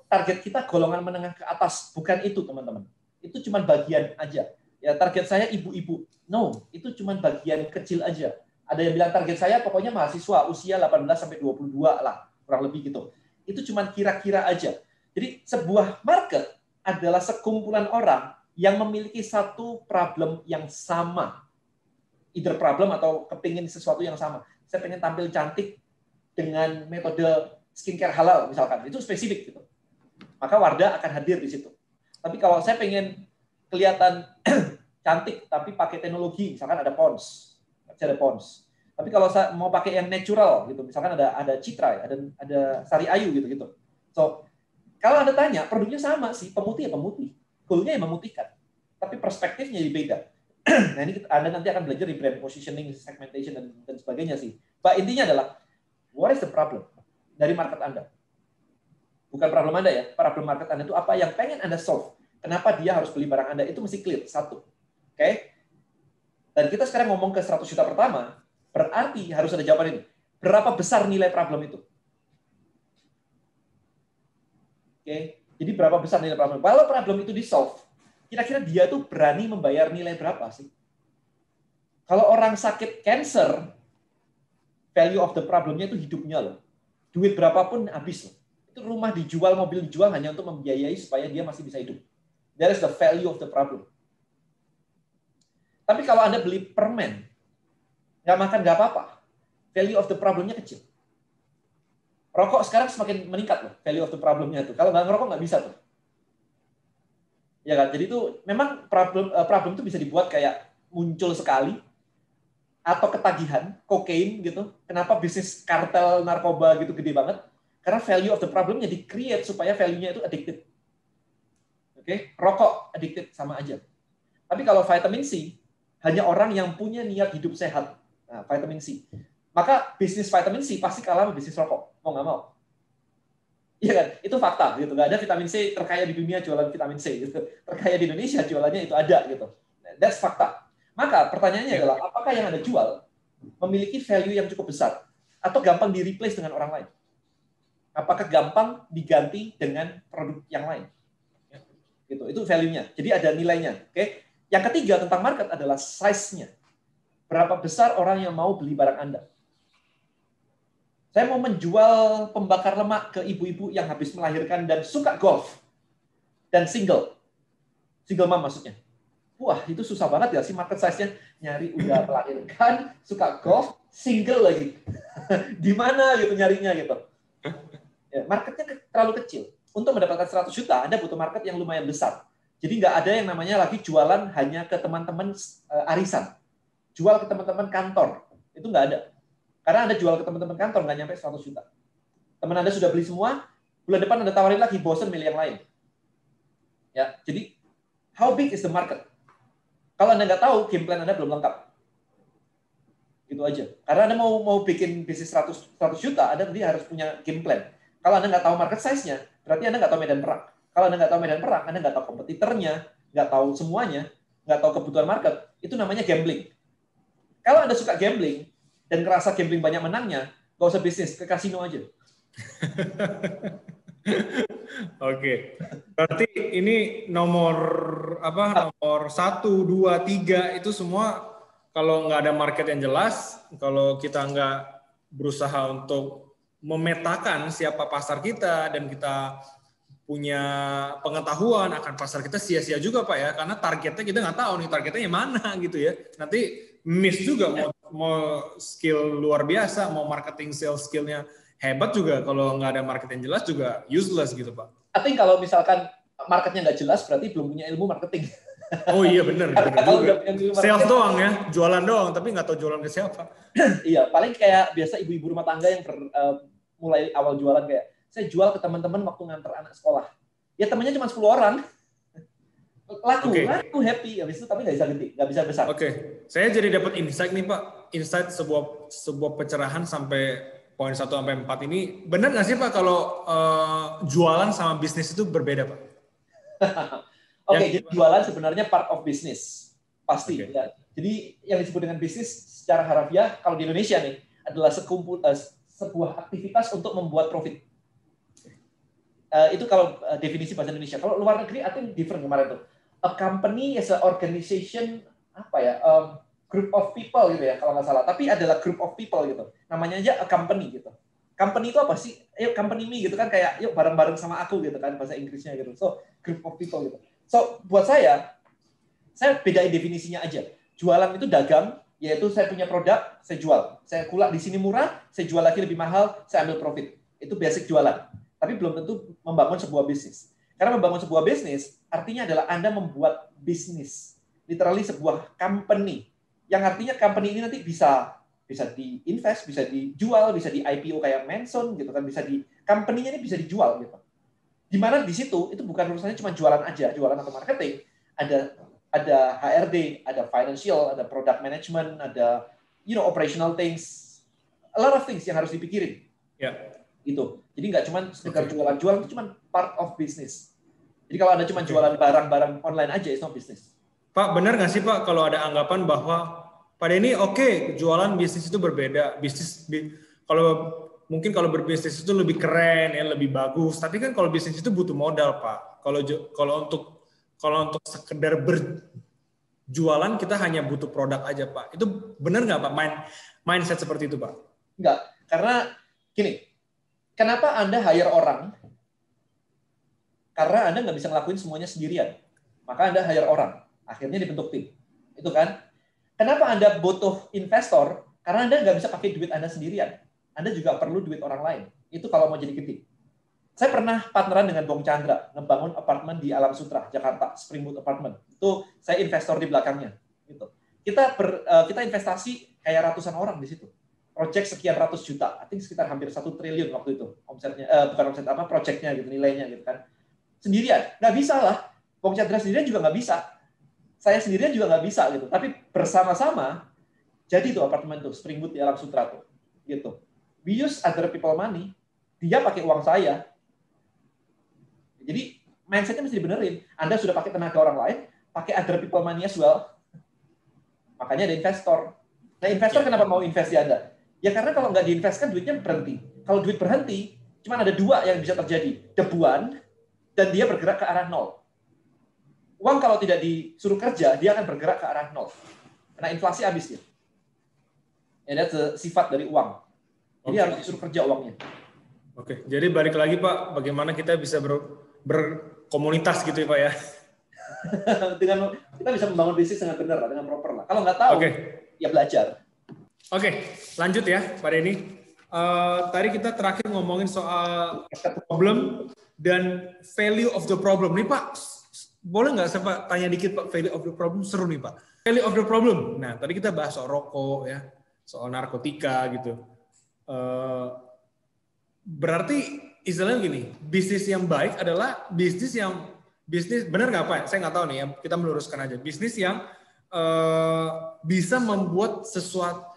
target kita golongan menengah ke atas. Bukan itu teman-teman. Itu cuma bagian aja. Ya, target saya ibu-ibu. No, itu cuma bagian kecil aja. Ada yang bilang target saya pokoknya mahasiswa usia 18-22 lah, kurang lebih gitu. Itu cuma kira-kira aja. Jadi sebuah market adalah sekumpulan orang yang memiliki satu problem yang sama. Either problem atau kepingin sesuatu yang sama. Saya pengen tampil cantik dengan metode skincare halal misalkan. Itu spesifik gitu. Maka Wardah akan hadir di situ. Tapi kalau saya pengen kelihatan cantik tapi pakai teknologi, misalkan ada Pond's. Ada Pond's. Tapi kalau saya mau pakai yang natural gitu, misalkan ada Citra, ada Sari Ayu gitu. So, kalau Anda tanya, produknya sama sih, pemutih ya pemutih. Goalnya yang memutihkan. Tapi perspektifnya beda. Nah, ini Anda nanti akan belajar di brand positioning, segmentation, dan sebagainya sih. But intinya adalah, what is the problem dari market Anda? Bukan problem Anda ya, problem market Anda itu apa yang pengen Anda solve. Kenapa dia harus beli barang Anda, itu mesti clear, satu. Oke? Dan kita sekarang ngomong ke 100 juta pertama, berarti harus ada jawaban ini. Berapa besar nilai problem itu? Oke? Jadi berapa besar nilai problem? Kalau problem itu di-solve, kira-kira dia tuh berani membayar nilai berapa sih? Kalau orang sakit cancer, value of the problemnya itu hidupnya loh. Duit berapapun habis loh. Itu rumah dijual, mobil dijual hanya untuk membiayai supaya dia masih bisa hidup. That is the value of the problem. Tapi kalau Anda beli permen, nggak makan nggak apa-apa. Value of the problemnya kecil. Rokok sekarang semakin meningkat loh, value of the problemnya itu. Kalau nggak ngerokok nggak bisa tuh. Ya kan? Jadi itu memang problem itu bisa dibuat kayak muncul sekali, atau ketagihan, kokain gitu. Kenapa bisnis kartel narkoba gitu gede banget? Karena value of the problemnya di-create supaya value-nya itu addicted. Oke? Rokok addicted sama aja. Tapi kalau vitamin C, hanya orang yang punya niat hidup sehat. Nah, vitamin C. Maka bisnis vitamin C pasti kalah sama bisnis rokok. Mau nggak mau. Iya kan? Itu fakta. Gitu. Nggak ada vitamin C terkaya di dunia jualan vitamin C. Gitu. Terkaya di Indonesia jualannya itu ada. Gitu. That's fakta. Maka pertanyaannya adalah, apakah yang Anda jual memiliki value yang cukup besar? Atau gampang di-replace dengan orang lain? Apakah gampang diganti dengan produk yang lain? Gitu. Itu value-nya. Jadi ada nilainya. Oke? Yang ketiga tentang market adalah size-nya. Berapa besar orang yang mau beli barang Anda? Saya mau menjual pembakar lemak ke ibu-ibu yang habis melahirkan dan suka golf. Dan single. Single mom maksudnya. Wah, itu susah banget ya sih market size-nya. Nyari udah melahirkan, suka golf, single lagi. Di mana gitu nyarinya gitu. Ya, marketnya terlalu kecil. Untuk mendapatkan 100 juta, Anda butuh market yang lumayan besar. Jadi nggak ada yang namanya lagi jualan hanya ke teman-teman arisan. Jual ke teman-teman kantor. Itu nggak ada. Karena Anda jual ke teman-teman kantor nggak nyampe 100 juta. Teman Anda sudah beli semua, bulan depan Anda tawarin lagi, bosen milih yang lain. Ya, jadi how big is the market? Kalau Anda nggak tahu, game plan Anda belum lengkap. Gitu aja. Karena Anda mau bikin bisnis 100 juta, Anda nanti harus punya game plan. Kalau Anda nggak tahu market size-nya, berarti Anda nggak tahu medan perang. Kalau Anda nggak tahu medan perang, Anda nggak tahu kompetitornya, nggak tahu semuanya, nggak tahu kebutuhan market, itu namanya gambling. Kalau Anda suka gambling, dan ngerasa gambling banyak menangnya, nggak usah bisnis, ke kasino aja. Oke, berarti ini nomor 1, 2, 3 itu semua kalau nggak ada market yang jelas, kalau kita nggak berusaha untuk memetakan siapa pasar kita dan kita punya pengetahuan akan pasar kita, sia-sia juga Pak ya, karena targetnya kita nggak tahu nih targetnya yang mana gitu ya. Nanti miss juga mau skill luar biasa, mau marketing sales skillnya hebat juga kalau nggak ada market yang jelas juga useless gitu Pak. Tapi kalau misalkan marketnya nggak jelas berarti belum punya ilmu marketing. Oh iya benar Kalau juga. udah punya ilmu Sales marketing, doang ya, jualan doang tapi nggak tahu jualan ke siapa. iya, paling kayak biasa ibu-ibu rumah tangga yang mulai awal jualan kayak saya jual ke teman-teman waktu nganter anak sekolah. Ya temennya cuma 10 orang. Laku happy habis itu tapi nggak bisa gede, nggak bisa besar. Oke. Saya jadi dapat insight nih Pak, insight sebuah pencerahan sampai poin 1 sampai 4 ini. Benar nggak sih Pak kalau jualan sama bisnis itu berbeda Pak? Oke, jadi jualan sebenarnya part of business. Pasti ya. Jadi yang disebut dengan bisnis secara harafiah kalau di Indonesia nih adalah sebuah aktivitas untuk membuat profit. Itu kalau definisi bahasa Indonesia. Kalau luar negeri, I think different kemarin tuh. A company is an organization, group of people gitu ya, kalau nggak salah. Tapi adalah group of people gitu. Namanya aja a company gitu. Company itu apa sih? Yuk company me gitu kan, kayak yuk bareng-bareng sama aku gitu kan, bahasa Inggrisnya gitu. So, group of people gitu. So, buat saya bedain definisinya aja. Jualan itu dagang, yaitu saya punya produk, saya jual. Saya kulak di sini murah, saya jual lagi lebih mahal, saya ambil profit. Itu basic jualan. Tapi belum tentu membangun sebuah bisnis. Karena membangun sebuah bisnis artinya adalah Anda membuat bisnis. Literally sebuah company. Yang artinya company ini nanti bisa diinvest, bisa dijual, bisa di IPO kayak Manson gitu kan, bisa company-nya ini bisa dijual gitu. Di mana di situ itu bukan urusannya cuma jualan aja, jualan atau marketing. Ada HRD, ada financial, ada product management, ada operational things. A lot of things yang harus dipikirin. Ya. Gitu. Jadi nggak cuma sekedar jualan itu cuma part of business. Jadi kalau Anda cuma jualan barang-barang online aja, itu not business. Pak, benar nggak sih Pak kalau ada anggapan bahwa pada ini jualan bisnis itu berbeda. Mungkin kalau berbisnis itu lebih keren ya, lebih bagus. Tapi kan kalau bisnis itu butuh modal Pak. Kalau untuk sekedar berjualan kita hanya butuh produk aja Pak. Itu benar nggak Pak? Mindset seperti itu Pak? Nggak, karena gini. Kenapa Anda hire orang? Karena Anda nggak bisa ngelakuin semuanya sendirian. Maka Anda hire orang. Akhirnya dibentuk tim. Itu kan? Kenapa Anda butuh investor? Karena Anda nggak bisa pakai duit Anda sendirian. Anda juga perlu duit orang lain. Itu kalau mau jadi gede. Saya pernah partneran dengan Bong Chandra, ngebangun apartemen di Alam Sutra, Jakarta, Springwood Apartment. Itu saya investor di belakangnya. Gitu. Kita investasi kayak ratusan orang di situ. Project sekian ratus juta, I think sekitar hampir 1 triliun waktu itu omsetnya, bukan omset projectnya gitu, nilainya gitu kan. Sendirian, nggak bisa lah. Bong Chandra sendirian juga nggak bisa. Saya sendirian juga nggak bisa gitu. Tapi bersama-sama jadi tuh apartemen tuh, Springwood di Alam Sutra tuh, gitu. We use other people money, dia pakai uang saya. Jadi mindsetnya mesti dibenerin. Anda sudah pakai tenaga orang lain, pakai other people money as well. Makanya ada investor. Nah investor kenapa mau invest di Anda? Ya karena kalau nggak diinvestkan duitnya berhenti. Kalau duit berhenti, cuma ada 2 yang bisa terjadi. Debuan, dan dia bergerak ke arah 0. Uang kalau tidak disuruh kerja, dia akan bergerak ke arah 0. Karena inflasi habis dia. Ya, that's sifat dari uang. Jadi harus disuruh kerja uangnya. Oke, jadi balik lagi Pak, bagaimana kita bisa berkomunitas gitu ya Pak ya? Kita bisa membangun bisnis dengan benar, dengan proper lah. Kalau nggak tahu, ya belajar. Oke, lanjut ya Pak Denny. Tadi kita terakhir ngomongin soal problem dan value of the problem. Nih Pak, boleh nggak saya Pak tanya dikit Pak, value of the problem? Seru nih Pak. Value of the problem. Nah, tadi kita bahas soal rokok ya, soal narkotika gitu. Berarti istilahnya gini, bisnis yang baik adalah bisnis benar nggak Pak? Saya nggak tahu nih ya, kita meluruskan aja. Bisnis yang bisa membuat sesuatu,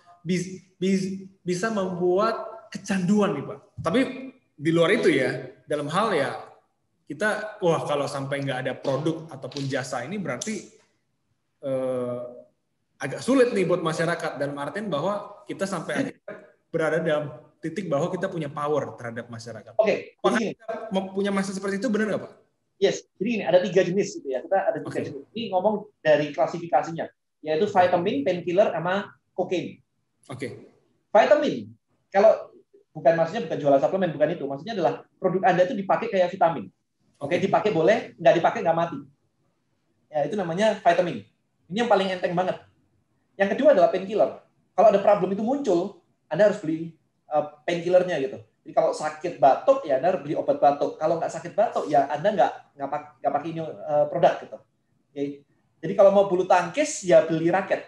bisa membuat kecanduan nih Pak. Tapi di luar itu ya, dalam hal ya kita, kalau sampai nggak ada produk ataupun jasa ini berarti agak sulit nih buat masyarakat. Dalam artian bahwa kita sampai akhirnya berada dalam titik bahwa kita punya power terhadap masyarakat. Oke, Apakah jadi kita punya mindset seperti itu, benar nggak Pak? yes, jadi ini ada 3 jenis gitu ya. Kita ada 3 jenis. Ini ngomong dari klasifikasinya, yaitu vitamin, painkiller, sama kokain. Oke. Vitamin, kalau maksudnya bukan jualan suplemen, bukan itu. Maksudnya adalah produk Anda itu dipakai kayak vitamin. Oke, dipakai boleh, nggak dipakai nggak mati. Ya, itu namanya vitamin. Ini yang paling enteng banget. Yang kedua adalah painkiller. Kalau ada problem itu muncul, Anda harus beli painkillernya gitu. Jadi kalau sakit batuk, ya Anda harus beli obat batuk. Kalau nggak sakit batuk, ya Anda nggak pakai ini produk gitu. Oke. Jadi kalau mau bulu tangkis, ya beli raket.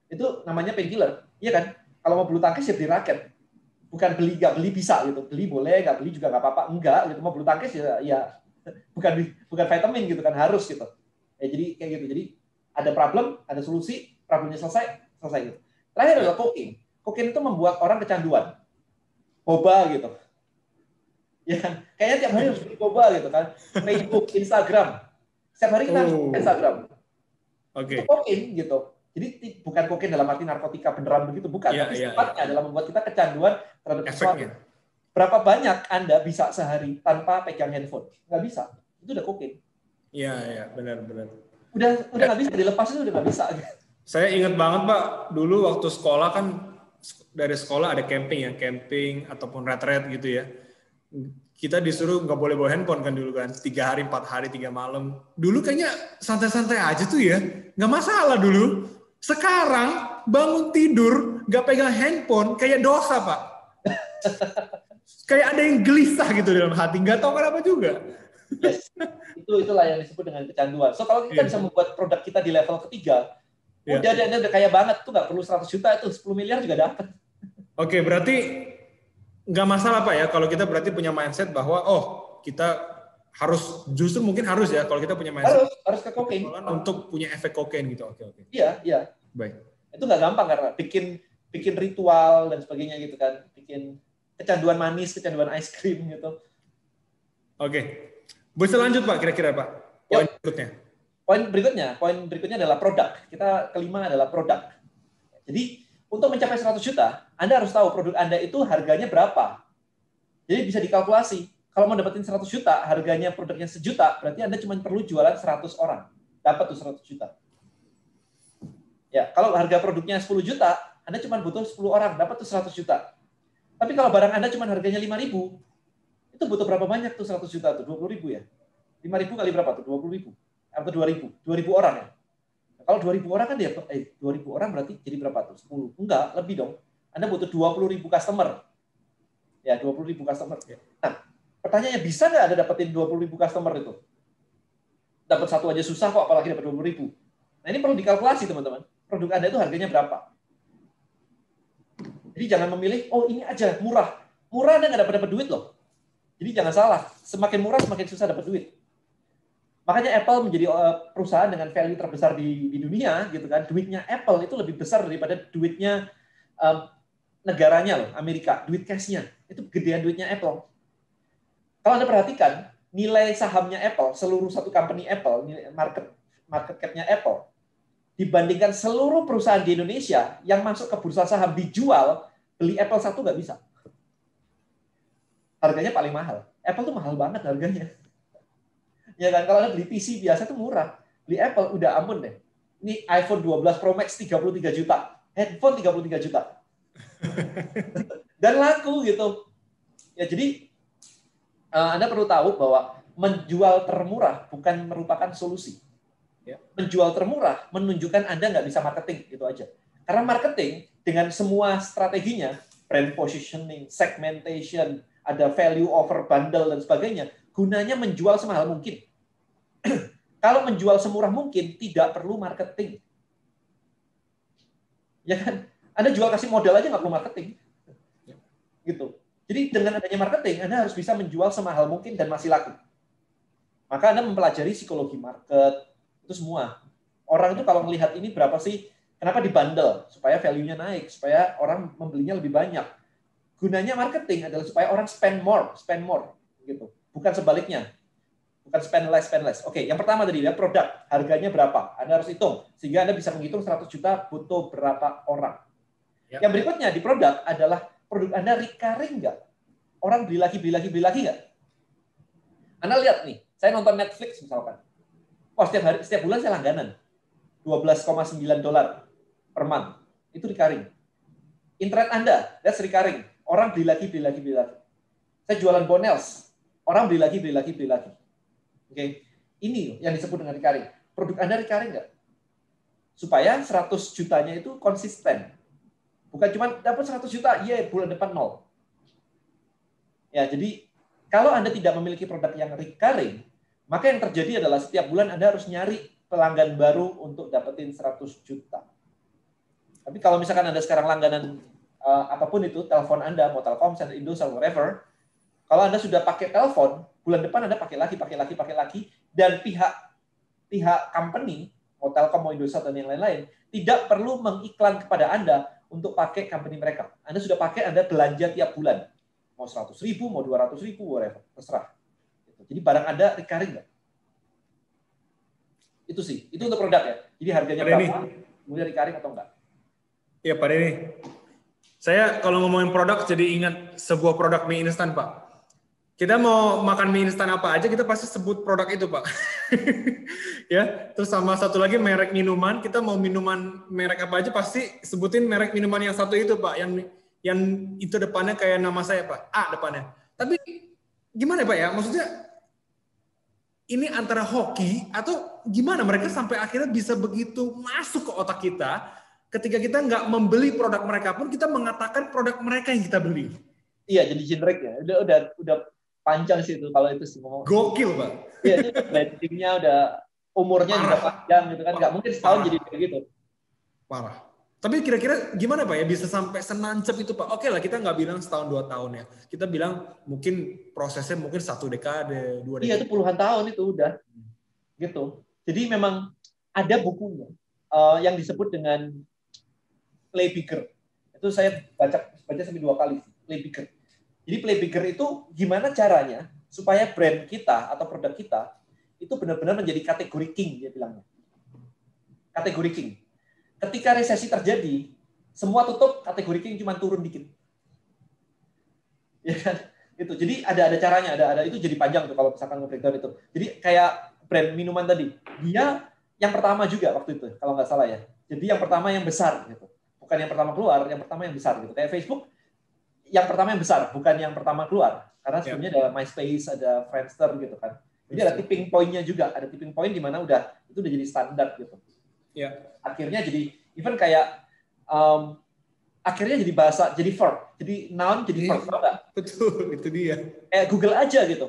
Itu namanya painkiller, iya kan? Kalau mau bulu tangkis ya beli raket. Bukan beli, nggak beli bisa gitu. Beli boleh, nggak beli juga nggak apa-apa. Enggak, gitu. Mau bulu tangkis ya bukan vitamin gitu kan, harus gitu. Ya, jadi kayak gitu. Jadi ada problem, ada solusi, problemnya selesai gitu. Terakhir adalah kokain. Kokain itu membuat orang kecanduan. Boba gitu. Ya kan? Kayaknya tiap hari harus beli boba gitu kan. Facebook, Instagram. Setiap hari kita harus Instagram. Oke. Itu kokain gitu. Jadi bukan kokain dalam arti narkotika beneran begitu, bukan. Tapi sifatnya adalah membuat kita kecanduan terhadap sesuatu. Berapa banyak Anda bisa sehari tanpa pegang handphone? Nggak bisa. Itu udah kokain. Iya, benar. Udah nggak bisa, dilepas itu udah nggak bisa. Saya ingat banget Pak, dulu waktu sekolah kan dari sekolah ada camping ataupun retret gitu ya. Kita disuruh nggak boleh bawa handphone kan dulu kan, 3 hari, 4 hari, 3 malam. Dulu kayaknya santai-santai aja tuh ya, nggak masalah dulu. Sekarang bangun tidur nggak pegang handphone kayak dosa Pak. Kayak ada yang gelisah gitu dalam hati, nggak tahu kenapa juga. Yes. Itulah yang disebut dengan kecanduan. So kalau kita bisa membuat produk kita di level ketiga, udah kaya banget tuh, nggak perlu 100 juta, itu 10 miliar juga dapat. Oke, berarti nggak masalah Pak ya kalau kita berarti punya mindset bahwa kita justru mungkin harus ya kalau kita punya mindset harus ke kokain untuk punya efek kokain gitu. Oke. Iya. Baik. Itu nggak gampang karena bikin ritual dan sebagainya gitu kan, bikin kecanduan manis, kecanduan ice cream gitu. Oke. Bisa lanjut Pak kira-kira Pak. Poin berikutnya adalah produk. Kita kelima adalah produk. Jadi untuk mencapai 100 juta, Anda harus tahu produk Anda itu harganya berapa. Jadi bisa dikalkulasi. Kalau mau dapetin 100 juta, harganya produknya 1 juta, berarti Anda cuma perlu jualan 100 orang. Dapat tuh 100 juta. Ya, kalau harga produknya 10 juta, Anda cuma butuh 10 orang, dapat tuh 100 juta. Tapi kalau barang Anda cuma harganya 5.000, itu butuh berapa banyak tuh 100 juta tuh? 20.000 ya? 5.000 kali berapa tuh? 20.000. Atau 2.000? 2.000 orang ya? Kalau 2.000 orang kan 2.000 orang berarti jadi berapa tuh? 10. Enggak, lebih dong. Anda butuh 20.000 customer. Ya, 20.000 customer. Nah, pertanyaannya, bisa nggak Anda dapetin 20.000 customer itu? Dapat satu aja susah kok, apalagi dapat 20.000. Nah, ini perlu dikalkulasi, teman-teman. Produk Anda itu harganya berapa? Jadi jangan memilih, ini aja, murah. Murah Anda nggak dapat duit loh. Jadi jangan salah, semakin murah semakin susah dapat duit. Makanya Apple menjadi perusahaan dengan value terbesar di dunia, gitu kan. Duitnya Apple itu lebih besar daripada duitnya negaranya loh, Amerika. Duit cash-nya itu gedean duitnya Apple. Kalau Anda perhatikan nilai sahamnya Apple, seluruh satu company Apple, nilai market cap-nya Apple, dibandingkan seluruh perusahaan di Indonesia yang masuk ke bursa saham dijual, beli Apple satu nggak bisa. Harganya paling mahal. Apple tuh mahal banget harganya. Ya kan, kalau Anda beli PC biasa tuh murah. Beli Apple udah ampun deh. Ini iPhone 12 Pro Max 33 juta. Handphone 33 juta. Dan laku gitu. Ya jadi Anda perlu tahu bahwa menjual termurah bukan merupakan solusi. Ya. Menjual termurah menunjukkan Anda nggak bisa marketing, gitu aja. Karena marketing dengan semua strateginya, brand positioning, segmentation, ada value over bundle dan sebagainya, gunanya menjual semahal mungkin. Kalau menjual semurah mungkin, tidak perlu marketing. Ya kan? Anda jual kasih modal aja nggak perlu marketing. Gitu. Jadi dengan adanya marketing, Anda harus bisa menjual semahal mungkin dan masih laku. Maka Anda mempelajari psikologi market, itu semua. Orang itu kalau melihat ini berapa sih, kenapa dibundle? Supaya value-nya naik, supaya orang membelinya lebih banyak. Gunanya marketing adalah supaya orang spend more, gitu. Bukan sebaliknya. Bukan spend less. Oke, yang pertama tadi ya, produk. Harganya berapa? Anda harus hitung. Sehingga Anda bisa menghitung 100 juta butuh berapa orang. Yang berikutnya di produk adalah produk Anda recurring nggak? Orang beli lagi nggak? Anda lihat nih, saya nonton Netflix misalkan. Oh, setiap bulan saya langganan. $12,9 per month. Itu recurring. Internet Anda, that's recurring. Orang beli lagi. Saya jualan Bonels. Orang beli lagi. Oke. Ini yang disebut dengan recurring. Produk Anda recurring nggak? Supaya 100 jutanya itu konsisten. Bukan cuma dapat 100 juta, bulan depan 0. Ya, jadi kalau Anda tidak memiliki produk yang recurring, maka yang terjadi adalah setiap bulan Anda harus nyari pelanggan baru untuk dapetin 100 juta. Tapi kalau misalkan Anda sekarang langganan apapun itu, telepon Anda, mau Telkomsel, Indosat, whatever, kalau Anda sudah pakai telepon, bulan depan Anda pakai lagi, dan pihak company, mau Telkom, mau Indosat, dan yang lain-lain, tidak perlu mengiklan kepada Anda untuk pakai company mereka. Anda sudah pakai, Anda belanja tiap bulan. Mau 100.000, mau 200.000, whatever, terserah. Jadi barang Anda recurring nggak? Itu sih, itu untuk produk ya. Jadi harganya berapa, kemudian recurring atau enggak. Iya Pak Denny. Saya kalau ngomongin produk jadi ingat sebuah produk mie instan Pak. Kita mau makan mie instan apa aja kita pasti sebut produk itu Pak. Ya, terus sama satu lagi merek minuman, kita mau minuman merek apa aja pasti sebutin merek minuman yang satu itu Pak, yang itu depannya kayak nama saya Pak, A depannya. Tapi gimana Pak ya? Maksudnya ini antara hoki atau gimana mereka sampai akhirnya bisa begitu masuk ke otak kita ketika kita nggak membeli produk mereka pun kita mengatakan produk mereka yang kita beli. Iya, jadi generic ya. Udah panjang sih itu kalau itu sih ngomong. Gokil, Pak. Iya, itu brandingnya udah umurnya juga panjang gitu kan. Nggak mungkin setahun jadi kayak gitu. Parah. Tapi kira-kira gimana Pak ya bisa sampai senancep itu Pak? Oke lah kita nggak bilang setahun 2 tahun ya. Kita bilang mungkin prosesnya mungkin 1 dekade, 2 dekade. Iya itu puluhan tahun itu udah. Gitu. Jadi memang ada bukunya yang disebut dengan Play Bigger. Itu saya baca sampai 2 kali. Play Bigger. Jadi Play Bigger itu gimana caranya supaya brand kita atau produk kita itu benar-benar menjadi kategori king dia bilangnya. Kategori king. Ketika resesi terjadi, semua tutup, kategori king cuma turun dikit. Ya kan? Itu. Jadi ada caranya, ada itu jadi panjang tuh kalau misalkan nge-breakdown itu. Jadi kayak brand minuman tadi, dia yang pertama juga waktu itu kalau nggak salah ya. Jadi yang pertama yang besar gitu. Bukan yang pertama keluar, yang pertama yang besar gitu. Kayak Facebook yang pertama yang besar, bukan yang pertama keluar. Karena sebelumnya ada MySpace, ada Friendster gitu kan. Jadi ada tipping point-nya juga, ada tipping point di mana itu udah jadi standar gitu. Ya. Akhirnya jadi even kayak akhirnya jadi bahasa, jadi verb, jadi noun, jadi verb, tau nggak? Betul, itu dia. Google aja gitu.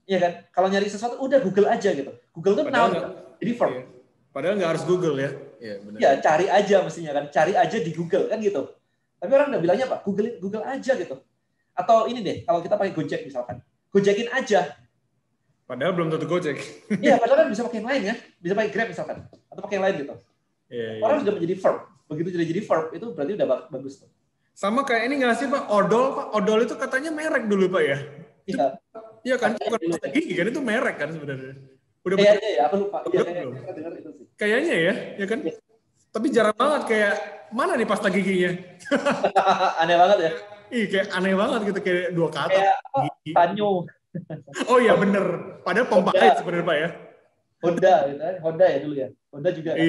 Iya kan? Kalau nyari sesuatu, udah Google aja gitu. Google tuh noun, jadi verb. Iya. Padahal nggak harus Google ya. Iya, benar. Ya, cari aja mestinya kan. Cari aja di Google kan gitu. Tapi orang udah bilangnya apa? Google aja gitu. Atau ini deh, kalau kita pakai Gojek misalkan. Gojekin aja. Padahal belum tentu Gojek. Iya, padahal kan bisa pakai yang lain ya. Bisa pakai Grab misalkan. Atau pakai yang lain gitu. Iya. Orang sudah menjadi verb. Begitu jadi verb, itu berarti udah bagus tuh. Sama kayak ini nggak sih Pak? Odol, Pak. Odol itu katanya merek dulu Pak ya? Iya. Iya kan? Bukan pasta gigi kan? Itu merek kan sebenarnya. Udah kayaknya ya, aku lupa. Iya, kayaknya dengar itu sih. Kayaknya ya kan? Yes. Tapi jarang banget kayak, mana nih pasta giginya? Aneh banget ya? Ih, kayak aneh banget gitu, kayak 2 kata. Kayak Tanyo. Oh iya bener. Padahal pompa air sebenarnya Pak ya. Honda, gitu kan? Honda ya dulu ya. Honda juga. Kan?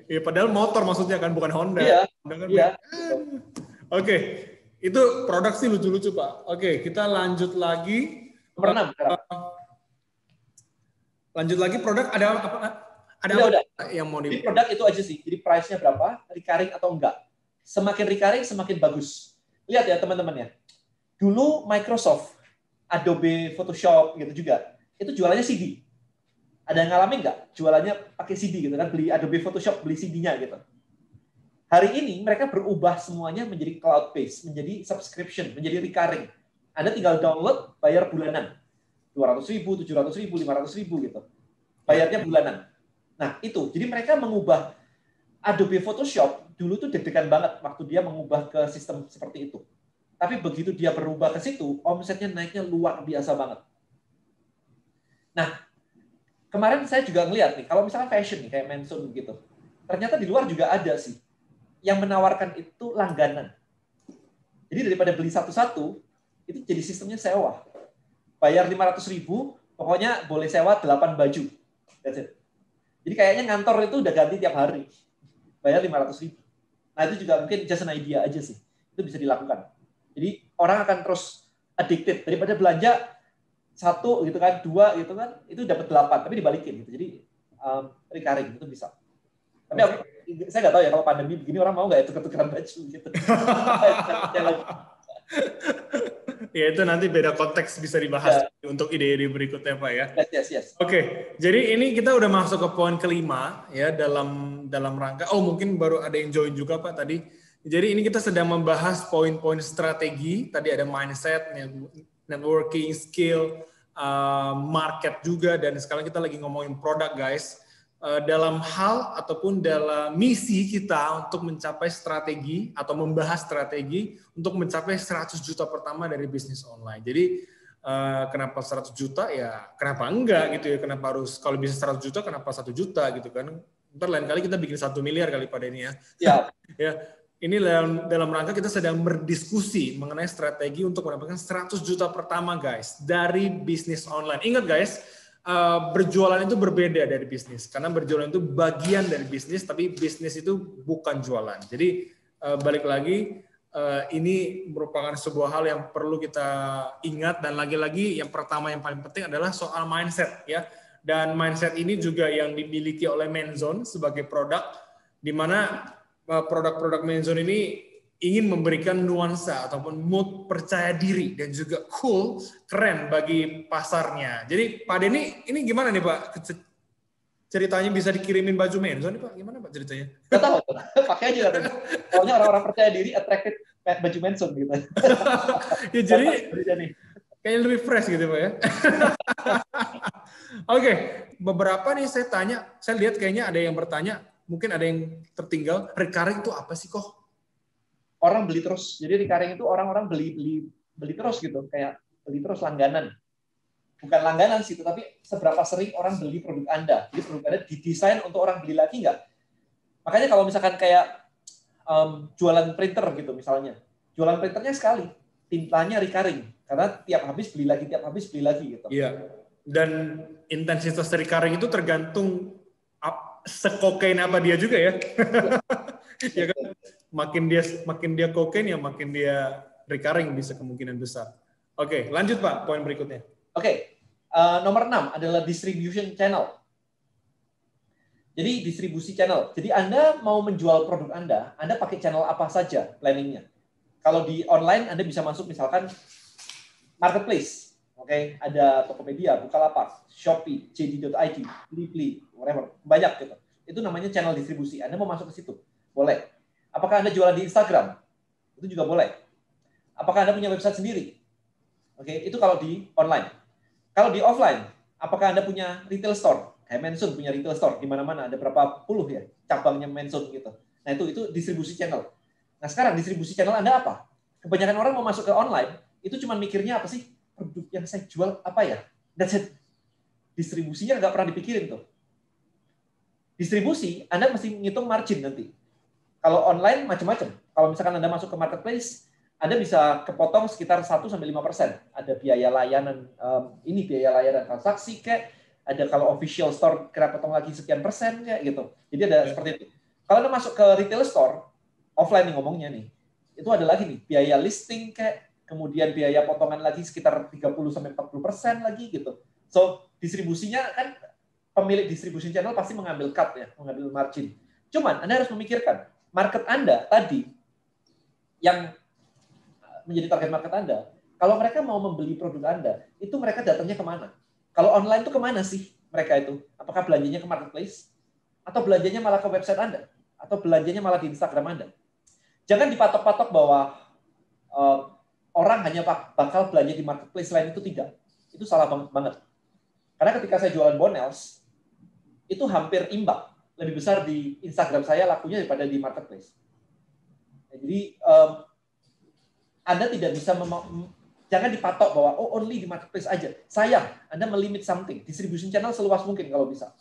Iya. Padahal motor maksudnya kan, bukan Honda. Iya. Honda kan iya. Oke. Itu produk sih lucu-lucu Pak. Oke, kita lanjut lagi. Pernah. Lanjut lagi produk ada apa? Ada udah. Yang mau Jadi produk itu aja sih. Jadi price-nya berapa, recurring atau enggak. Semakin recurring, semakin bagus. Lihat ya teman-teman ya. Dulu Microsoft, Adobe Photoshop gitu juga. Itu jualannya CD. Ada yang ngalamin nggak? Jualannya pakai CD gitu kan. Beli Adobe Photoshop, beli CD-nya gitu. Hari ini mereka berubah semuanya menjadi cloud-based, menjadi subscription, menjadi recurring. Anda tinggal download, bayar bulanan. 200.000, 700.000, 500.000 gitu. Bayarnya bulanan. Nah, itu. Jadi mereka mengubah Adobe Photoshop dulu tuh deg-degan banget waktu dia mengubah ke sistem seperti itu. Tapi begitu dia berubah ke situ, omsetnya naiknya luar biasa banget. Nah, kemarin saya juga ngeliat nih, kalau misalnya fashion nih, kayak Manson gitu, ternyata di luar juga ada sih yang menawarkan itu langganan. Jadi daripada beli satu-satu, itu jadi sistemnya sewa. Bayar 500.000, pokoknya boleh sewa 8 baju. That's it. Jadi kayaknya ngantor itu udah ganti tiap hari. Bayar 500.000. Nah itu juga mungkin just an idea aja sih. Itu bisa dilakukan. Jadi orang akan terus addicted. Daripada belanja 1 gitu kan, 2 gitu kan, itu dapat 8, tapi dibalikin gitu. Jadi recurring itu bisa. Tapi saya nggak tahu ya kalau pandemi begini orang mau nggak ya tuker-tukeran baju gitu. Ya itu nanti beda konteks bisa dibahas untuk ide-ide berikutnya Pak ya. Yes. Oke, jadi ini kita udah masuk ke poin kelima ya dalam rangka. Oh mungkin baru ada yang join juga Pak tadi. Jadi ini kita sedang membahas poin-poin strategi. Tadi ada mindset, networking, skill, market juga, dan sekarang kita lagi ngomongin produk guys. Dalam hal ataupun dalam misi kita untuk mencapai strategi atau membahas strategi untuk mencapai 100 juta pertama dari bisnis online. Jadi kenapa 100 juta ya kenapa enggak gitu ya, kenapa harus kalau bisa 100 juta kenapa 1 juta gitu kan. Ntar lain kali kita bikin 1 miliar kali pada ini ya. Ya. Ini dalam rangka kita sedang berdiskusi mengenai strategi untuk mendapatkan 100 juta pertama guys dari bisnis online. Ingat guys, berjualan itu berbeda dari bisnis karena berjualan itu bagian dari bisnis, tapi bisnis itu bukan jualan. Jadi balik lagi ini merupakan sebuah hal yang perlu kita ingat, dan lagi-lagi yang pertama yang paling penting adalah soal mindset ya. Dan mindset ini juga yang dimiliki oleh Menzone sebagai produk, di mana produk-produk Menzone ini ingin memberikan nuansa ataupun mood percaya diri dan juga cool, keren bagi pasarnya. Jadi Pak Denny, ini gimana nih Pak? Ceritanya bisa dikirimin baju Menzone nih Pak? Gimana Pak ceritanya? Gak tahu, pakai aja katanya. Soalnya orang-orang percaya diri attracted baju Menzone gitu. Ya jadi kayaknya lebih fresh gitu Pak ya. Oke, beberapa nih saya lihat kayaknya ada yang bertanya, mungkin ada yang tertinggal, recurring itu apa sih kok? Orang beli terus. Jadi recurring itu orang-orang beli terus gitu, kayak beli terus langganan. Bukan langganan sih, tapi seberapa sering orang beli produk Anda. Jadi produk Anda didesain untuk orang beli lagi nggak? Makanya kalau misalkan kayak jualan printer gitu misalnya. Jualan printernya sekali, tintanya recurring. Karena tiap habis beli lagi gitu. Iya. Dan intensitas recurring itu tergantung sekokain apa dia juga ya. Ya kan? Makin dia kokain ya makin dia recurring bisa kemungkinan besar. Oke, lanjut Pak, poin berikutnya. Oke. Nomor 6 adalah distribution channel. Jadi distribusi channel. Jadi Anda mau menjual produk Anda pakai channel apa saja planningnya. Kalau di online Anda bisa masuk misalkan marketplace. Oke, ada Tokopedia, Bukalapak, Shopee, JD.id, Blibli, whatever, banyak gitu. Itu namanya channel distribusi. Anda mau masuk ke situ, boleh. Apakah Anda jualan di Instagram? Itu juga boleh. Apakah Anda punya website sendiri? Oke, itu kalau di online. Kalau di offline, apakah Anda punya retail store? Kayak Menzone punya retail store di mana-mana, ada berapa puluh ya cabangnya Menzone gitu. Nah, itu distribusi channel. Nah, sekarang distribusi channel Anda apa? Kebanyakan orang mau masuk ke online, itu cuma mikirnya apa sih? Produk yang saya jual apa ya? That's it. Distribusinya nggak pernah dipikirin tuh. Distribusi, Anda mesti ngitung margin nanti. Kalau online macam-macam. Kalau misalkan Anda masuk ke marketplace, Anda bisa kepotong sekitar 1-5%. Ada biaya layanan biaya layanan transaksi kayak, ada kalau official store kira potong lagi sekian persen kayak gitu. Jadi ada seperti itu. Kalau Anda masuk ke retail store, offline nih ngomongnya nih, itu ada lagi nih biaya listing kayak, kemudian biaya potongan lagi sekitar 30-40% lagi gitu. So distribusinya kan pemilik distribusi channel pasti mengambil cut ya, mengambil margin. Cuman Anda harus memikirkan market Anda tadi yang menjadi target market Anda, kalau mereka mau membeli produk Anda, itu mereka datangnya kemana? Kalau online itu kemana sih mereka itu? Apakah belanjanya ke marketplace? Atau belanjanya malah ke website Anda? Atau belanjanya malah di Instagram Anda? Jangan dipatok-patok bahwa orang hanya bakal belanja di marketplace lain, itu tidak. Itu salah banget. Karena ketika saya jualan Bonels, itu hampir imbang. Lebih besar di Instagram saya lakunya daripada di marketplace. Jadi Anda tidak bisa jangan dipatok bahwa only di marketplace aja. Sayang, Anda melimit something. Distribution channel seluas mungkin kalau bisa.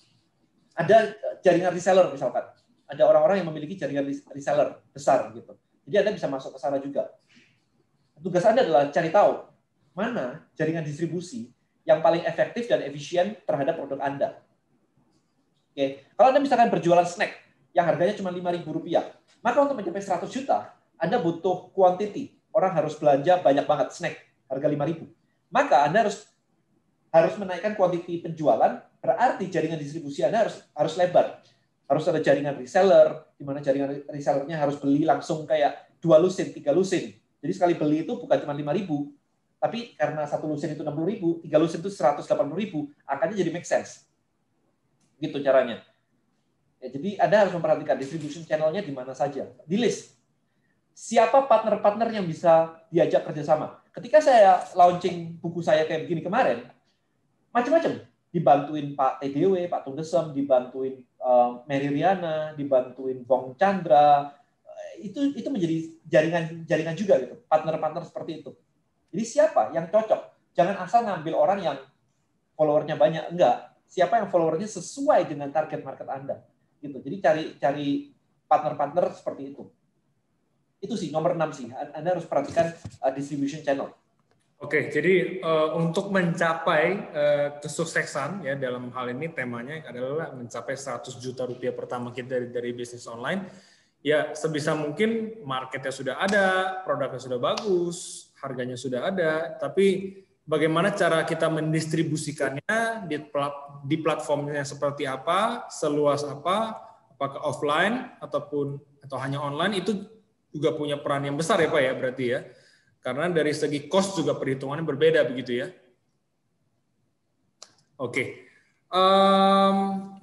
Ada jaringan reseller misalkan. Ada orang-orang yang memiliki jaringan reseller besar gitu. Jadi Anda bisa masuk ke sana juga. Tugas Anda adalah cari tahu mana jaringan distribusi yang paling efektif dan efisien terhadap produk Anda. Oke, kalau Anda misalkan berjualan snack yang harganya cuma Rp5.000, maka untuk mencapai 100 juta, Anda butuh quantity. Orang harus belanja banyak banget snack harga 5.000. Maka Anda harus menaikkan quantity penjualan, berarti jaringan distribusi Anda harus lebar. Harus ada jaringan reseller, di mana jaringan resellernya harus beli langsung kayak 2 lusin, 3 lusin. Jadi sekali beli itu bukan cuma 5.000, tapi karena 1 lusin itu 60.000, 3 lusin itu 180.000, angkanya jadi make sense. Gitu caranya. Ya, jadi Anda harus memperhatikan distribution channel-nya di mana saja. Di list. Siapa partner-partner yang bisa diajak kerjasama? Ketika saya launching buku saya kayak begini kemarin, macam-macam. Dibantuin Pak TDW, Pak Tunggesem, dibantuin Mary Riana, dibantuin Bong Chandra. Itu menjadi jaringan juga gitu. Partner-partner seperti itu. Jadi siapa yang cocok? Jangan asal ngambil orang yang followernya banyak. Enggak. Siapa yang followernya sesuai dengan target market Anda. Gitu. Jadi cari partner-partner seperti itu. Itu sih nomor 6 sih. Anda harus perhatikan distribution channel. Oke, jadi untuk mencapai kesuksesan ya dalam hal ini temanya adalah mencapai 100 juta rupiah pertama kita dari bisnis online. Ya sebisa mungkin marketnya sudah ada, produknya sudah bagus, harganya sudah ada, tapi bagaimana cara kita mendistribusikannya di platformnya seperti apa, seluas apa, apakah offline atau hanya online, itu juga punya peran yang besar ya Pak ya berarti ya. Karena dari segi cost juga perhitungannya berbeda begitu ya. Oke.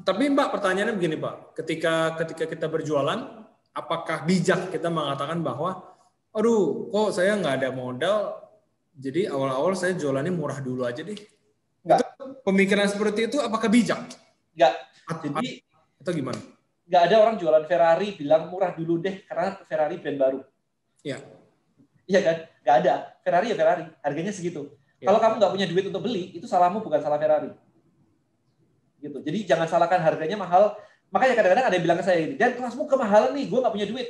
Tapi Mbak pertanyaannya begini Pak, ketika kita berjualan, apakah bijak kita mengatakan bahwa, aduh kok saya nggak ada modal, jadi awal-awal saya jualannya murah dulu aja deh. Enggak. Pemikiran seperti itu apakah bijak? Enggak. Jadi atau gimana? Nggak ada orang jualan Ferrari bilang murah dulu deh karena Ferrari brand baru. Iya. Iya kan? Nggak ada. Ferrari ya Ferrari. Harganya segitu. Ya. Kalau kamu nggak punya duit untuk beli, itu salahmu bukan salah Ferrari. Gitu. Jadi jangan salahkan harganya mahal. Makanya kadang-kadang ada yang bilang ke saya ini, dan kelasmu kemahalan nih, gue nggak punya duit.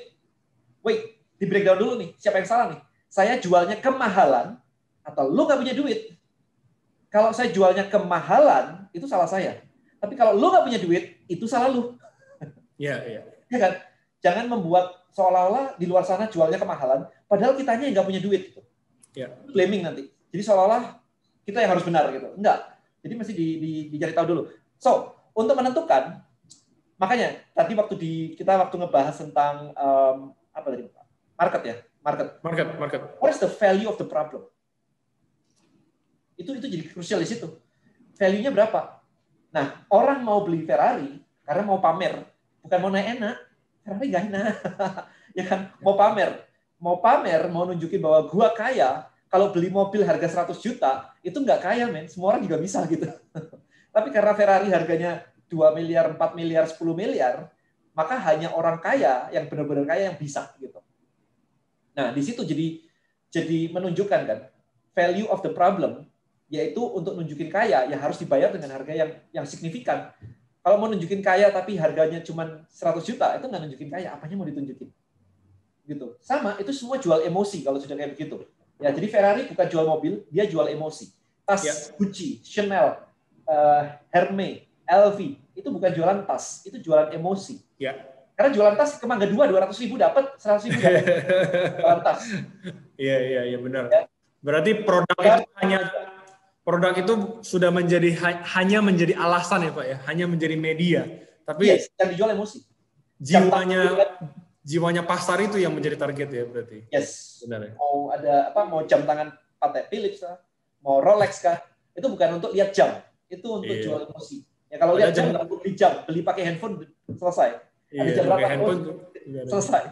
Wait, di breakdown dulu nih. Siapa yang salah nih? Saya jualnya kemahalan atau lu nggak punya duit? Kalau saya jualnya kemahalan, itu salah saya. Tapi kalau lu nggak punya duit, itu salah lu. Iya, iya. Ya kan? Jangan membuat seolah-olah di luar sana jualnya kemahalan, padahal kitanya yang nggak punya duit. Gitu. Ya. Blaming nanti. Jadi seolah-olah kita yang harus benar gitu. Enggak. Jadi mesti dicari tahu dulu. So, untuk menentukan, makanya tadi kita ngebahas tentang apa tadi? Market ya, market. What is the value of the problem? Itu jadi krusial di situ. Value-nya berapa? Nah, orang mau beli Ferrari karena mau pamer, bukan mau naik enak. Ferrari nggak enak. Ya kan? Mau pamer, mau nunjukin bahwa gua kaya. Kalau beli mobil harga 100 juta, itu nggak kaya, men. Semua orang juga bisa gitu. Tapi karena Ferrari harganya 2 miliar, 4 miliar, 10 miliar, maka hanya orang kaya yang benar-benar kaya yang bisa gitu. Nah, di situ jadi menunjukkan kan value of the problem, yaitu untuk nunjukin kaya ya harus dibayar dengan harga yang signifikan. Kalau mau nunjukin kaya tapi harganya cuma 100 juta, itu nggak nunjukin kaya, apanya mau ditunjukin? Gitu. Sama, itu semua jual emosi kalau sudah kayak begitu. Ya, jadi Ferrari bukan jual mobil, dia jual emosi. Tas Gucci, Chanel, Hermes, LV, itu bukan jualan tas, itu jualan emosi. Ya. Karena jualan tas ke Mangga 2, 200.000 dapat, 100.000 dapat. Jualan tas. Iya benar. Ya. Berarti produk itu sudah hanya menjadi alasan ya Pak ya, hanya menjadi media. Tapi yang dijual emosi. Jiwanya pasar itu yang menjadi target ya berarti. Yes. Benar ya. Mau jam tangan Patek Philips kah? Mau Rolex kah? Itu bukan untuk lihat jam, itu untuk jual emosi. Ya kalau lihat jam, beli jam, beli pakai handphone selesai. Ada jam berapa handphone selesai.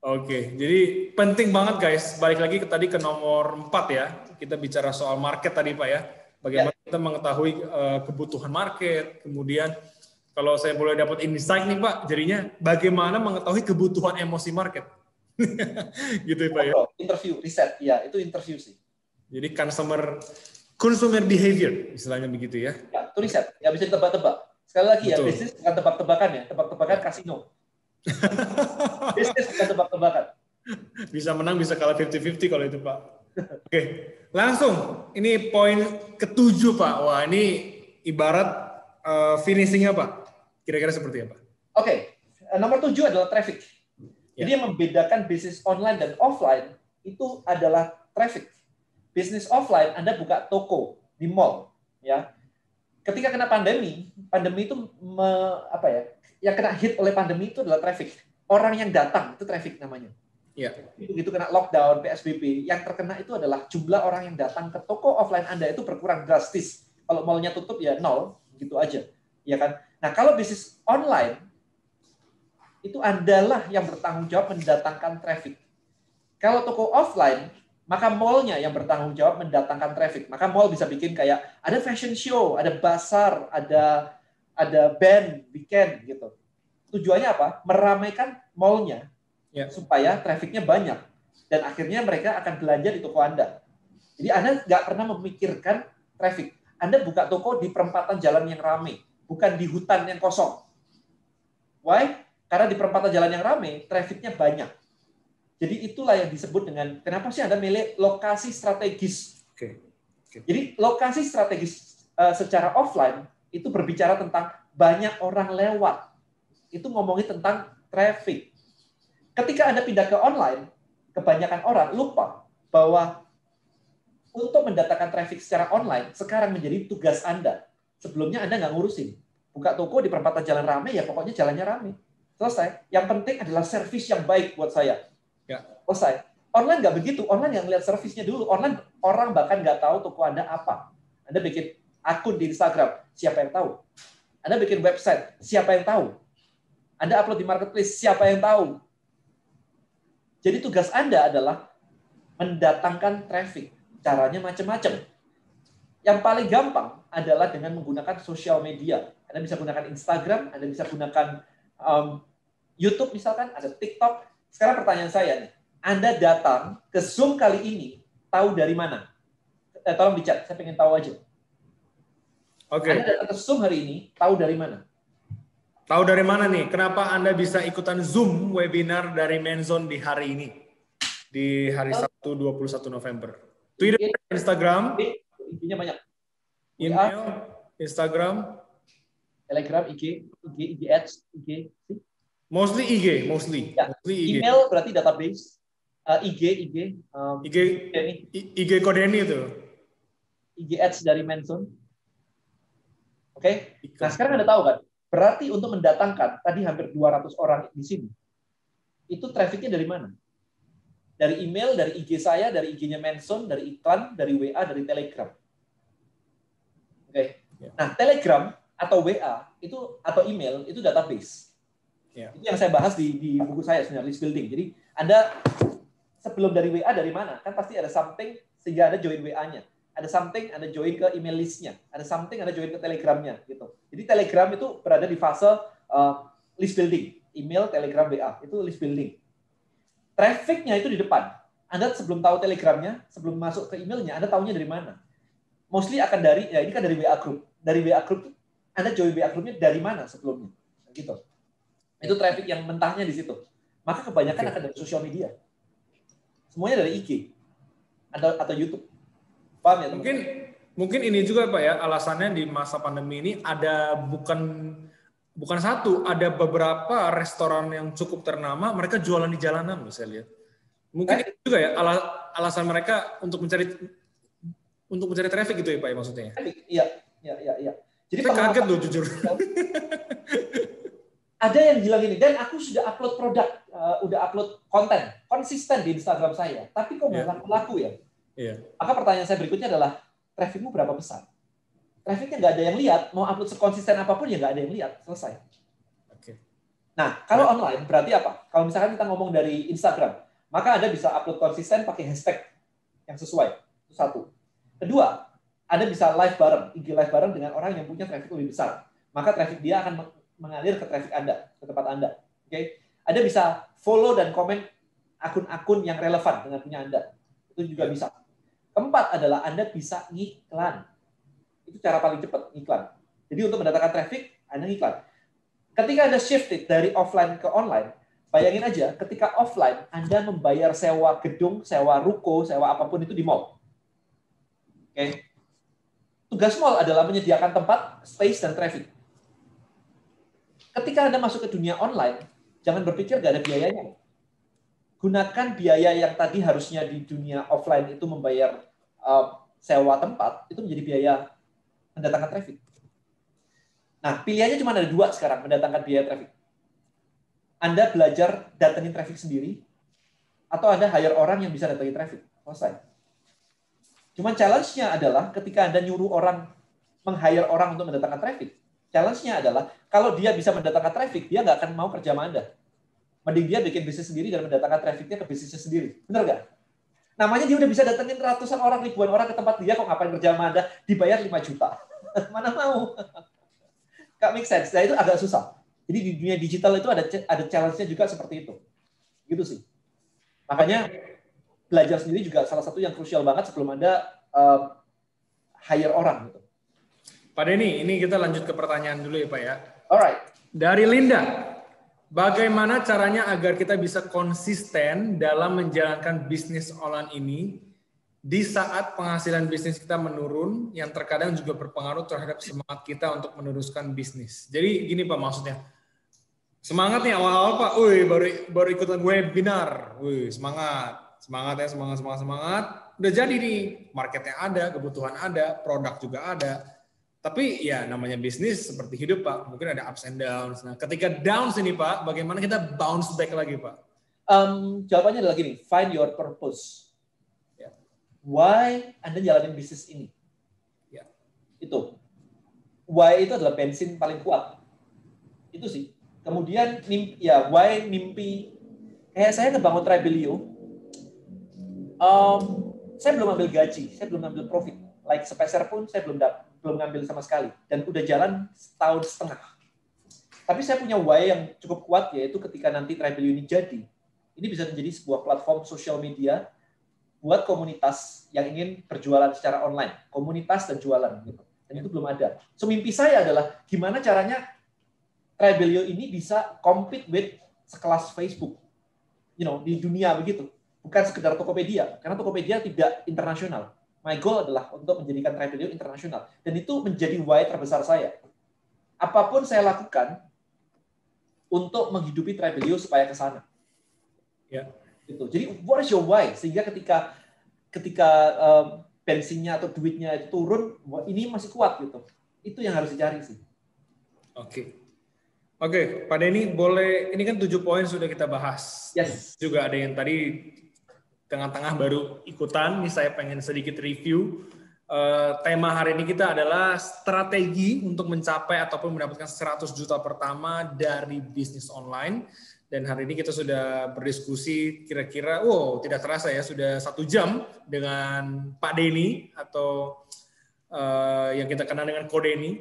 Oke, jadi penting banget guys. Balik lagi tadi ke nomor 4 ya. Kita bicara soal market tadi Pak ya. Bagaimana kita mengetahui kebutuhan market. Kemudian kalau saya boleh dapat insight nih Pak, jadinya bagaimana mengetahui kebutuhan emosi market. Gitu ya Pak ya. Interview, riset. Ya, itu interview sih. Jadi consumer behavior, istilahnya begitu ya. Ya, itu riset. Ya bisa ditebak-tebak. Sekali lagi ya, bisnis bukan tebak-tebakan ya. Tebak-tebakan kasino. Bisnis bukan tebak-tebakan. Bisa menang, bisa kalah 50-50 kalau itu, Pak. Oke, langsung. Ini poin ke-7, Pak. Wah, ini ibarat finishing-nya, Pak. Kira-kira seperti apa? Oke, nomor 7 adalah traffic. Jadi yang membedakan bisnis online dan offline itu adalah traffic. Bisnis offline, Anda buka toko di mall, ya. Ketika kena pandemi itu yang kena hit oleh pandemi itu adalah traffic. Orang yang datang itu traffic namanya. Ya. Begitu kena lockdown, PSBB, yang terkena itu adalah jumlah orang yang datang ke toko offline Anda itu berkurang drastis. Kalau mallnya tutup ya nol, gitu aja, ya kan. Nah, kalau bisnis online itu adalah yang bertanggung jawab mendatangkan traffic. Kalau toko offline, maka mallnya yang bertanggung jawab mendatangkan traffic. Maka mall bisa bikin kayak ada fashion show, ada bazar, ada band, weekend gitu. Tujuannya apa? Meramaikan mallnya supaya trafficnya banyak. Dan akhirnya mereka akan belanja di toko Anda. Jadi Anda nggak pernah memikirkan traffic. Anda buka toko di perempatan jalan yang ramai, bukan di hutan yang kosong. Why? Karena di perempatan jalan yang ramai, trafficnya banyak. Jadi itulah yang disebut dengan, kenapa sih Anda milih lokasi strategis. Jadi lokasi strategis secara offline, itu berbicara tentang banyak orang lewat. Itu ngomongin tentang traffic. Ketika Anda pindah ke online, kebanyakan orang lupa bahwa untuk mendatangkan traffic secara online, sekarang menjadi tugas Anda. Sebelumnya Anda nggak ngurusin. Buka toko di perempatan jalan ramai, ya pokoknya jalannya ramai. Selesai. Yang penting adalah servis yang baik buat saya. Ya. Selesai. Online nggak begitu. Online yang lihat servisnya dulu. Online orang bahkan nggak tahu toko Anda apa. Anda bikin akun di Instagram, siapa yang tahu? Anda bikin website, siapa yang tahu? Anda upload di marketplace, siapa yang tahu? Jadi tugas Anda adalah mendatangkan traffic. Caranya macam-macam. Yang paling gampang adalah dengan menggunakan sosial media. Anda bisa gunakan Instagram, Anda bisa gunakan YouTube misalkan, ada TikTok. Sekarang pertanyaan saya nih, Anda datang ke Zoom kali ini, tahu dari mana? Tolong di chat, saya pengen tahu aja. Oke. Anda datang ke Zoom hari ini, tahu dari mana? Tahu dari mana nih? Kenapa Anda bisa ikutan Zoom webinar dari Menzone di hari ini? Di hari Sabtu 21 November. Twitter, Instagram, IG-nya banyak. email, Instagram, Telegram, IG Ads, IG. Mostly IG, mostly. Ya. Mostly IG. Email berarti database. IG Kodeni itu. IG Ads dari Menzone. Oke. Nah, sekarang Anda tahu kan? Berarti untuk mendatangkan, tadi hampir 200 orang di sini, itu trafficnya dari mana? Dari email, dari IG saya, dari IG-nya Menzone, dari iklan, dari WA, dari Telegram. Oke. Nah, Telegram atau WA itu atau email itu database. Itu yang saya bahas di buku saya sebenarnya, list building. Jadi Anda sebelum dari WA dari mana? Kan pasti ada something sehingga Anda join WA-nya. Ada something Anda join ke email list-nya. Ada something Anda join ke Telegram-nya gitu. Jadi Telegram itu berada di fase list building. Email, Telegram, WA itu list building. Traffic-nya itu di depan. Anda sebelum tahu Telegram-nya, sebelum masuk ke email-nya, Anda tahunya dari mana? Mostly akan dari, ya ini kan dari WA Group. Dari WA Group, Anda join WA Group-nya dari mana sebelumnya? Gitu. Itu traffic yang mentahnya di situ. Maka kebanyakan akan dari sosial media. Semuanya dari IG atau YouTube. Paham ya, teman-teman? Mungkin ini juga Pak ya, alasannya di masa pandemi ini ada bukan satu, ada beberapa restoran yang cukup ternama, mereka jualan di jalanan, saya lihat. Mungkin itu juga ya alasan mereka untuk mencari traffic gitu ya Pak ya maksudnya. Iya. Jadi saya kaget loh jujur. Ada yang bilang ini, dan aku sudah upload produk, udah upload konten konsisten di Instagram saya, tapi kok nggak laku ya? Maka pertanyaan saya berikutnya adalah, trafficmu berapa besar? Trafficnya nggak ada yang lihat, mau upload sekonsisten apapun ya nggak ada yang lihat, selesai. Nah, kalau online berarti apa? Kalau misalkan kita ngomong dari Instagram, maka Anda bisa upload konsisten pakai hashtag yang sesuai. Itu satu. Kedua, Anda bisa live bareng, IG live bareng dengan orang yang punya traffic lebih besar. Maka traffic dia akan mengalir ke traffic Anda, ke tempat Anda. Oke? Anda bisa follow dan komen akun-akun yang relevan dengan punya Anda. Itu juga bisa. Keempat adalah Anda bisa ngiklan. Itu cara paling cepat, ngiklan. Jadi untuk mendatangkan traffic, Anda ngiklan. Ketika Anda shifted dari offline ke online, bayangin aja ketika offline Anda membayar sewa gedung, sewa ruko, sewa apapun itu di mall. Oke. Tugas mall adalah menyediakan tempat, space, dan traffic. Ketika Anda masuk ke dunia online, jangan berpikir nggak ada biayanya. Gunakan biaya yang tadi harusnya di dunia offline itu membayar sewa tempat, itu menjadi biaya mendatangkan traffic. Nah, pilihannya cuma ada 2 sekarang mendatangkan biaya traffic. Anda belajar datengin traffic sendiri, atau Anda hire orang yang bisa datengin traffic. Selesai. Cuman challenge-nya adalah ketika Anda nyuruh orang, meng-hire orang untuk mendatangkan traffic, challenge-nya adalah kalau dia bisa mendatangkan traffic, dia nggak akan mau kerja sama Anda. Mending dia bikin bisnis sendiri dan mendatangkan traffic-nya ke bisnisnya sendiri. Benar nggak? Namanya dia udah bisa datengin ratusan orang, ribuan orang ke tempat dia, kok ngapain kerja sama Anda? Dibayar 5 juta. Mana mau? Nggak make sense. Nah, itu agak susah. Jadi di dunia digital itu ada challenge-nya juga seperti itu. Gitu sih. Makanya belajar sendiri juga salah satu yang krusial banget sebelum Anda hire orang. Gitu. Pak Denny, ini kita lanjut ke pertanyaan dulu ya Pak ya. Alright. Dari Linda, bagaimana caranya agar kita bisa konsisten dalam menjalankan bisnis online ini di saat penghasilan bisnis kita menurun, yang terkadang juga berpengaruh terhadap semangat kita untuk meneruskan bisnis. Jadi gini Pak maksudnya, semangat nih awal-awal Pak, baru ikutan webinar, semangat ya, semangat. Udah jadi nih, marketnya ada, kebutuhan ada, produk juga ada. Tapi ya namanya bisnis seperti hidup Pak, mungkin ada ups and downs. Nah ketika downs ini Pak, bagaimana kita bounce back lagi Pak? Jawabannya adalah gini, find your purpose. Why Anda jalanin bisnis ini? Ya. Itu. Why itu adalah bensin paling kuat. Itu sih. Kemudian why mimpi. Kayak saya ngebangun Tribelio. Saya belum ambil gaji, saya belum ambil profit. Like sepeser pun saya belum ngambil sama sekali. Dan udah jalan setahun setengah. Tapi saya punya why yang cukup kuat, yaitu ketika nanti Tribelio ini jadi, ini bisa menjadi sebuah platform sosial media buat komunitas yang ingin berjualan secara online, komunitas dan jualan gitu. Dan itu belum ada. So mimpi saya adalah gimana caranya Tribelio ini bisa compete with sekelas Facebook, di dunia begitu. Bukan sekedar Tokopedia, karena Tokopedia tidak internasional. My goal adalah untuk menjadikan Tribelio internasional, dan itu menjadi why terbesar saya. Apapun saya lakukan untuk menghidupi Tribelio supaya ke sana. Ya. Gitu. Jadi what is your why? Sehingga ketika bensinnya atau duitnya itu turun, ini masih kuat gitu. Itu yang harus dicari sih. Oke, Pak Denny boleh, ini kan 7 poin sudah kita bahas. Yes. Juga ada yang tadi tengah-tengah baru ikutan, nih saya pengen sedikit review. Tema hari ini kita adalah strategi untuk mencapai ataupun mendapatkan 100 juta pertama dari bisnis online. Dan hari ini kita sudah berdiskusi kira-kira, tidak terasa ya, sudah 1 jam dengan Pak Denny atau yang kita kenal dengan Ko Denny.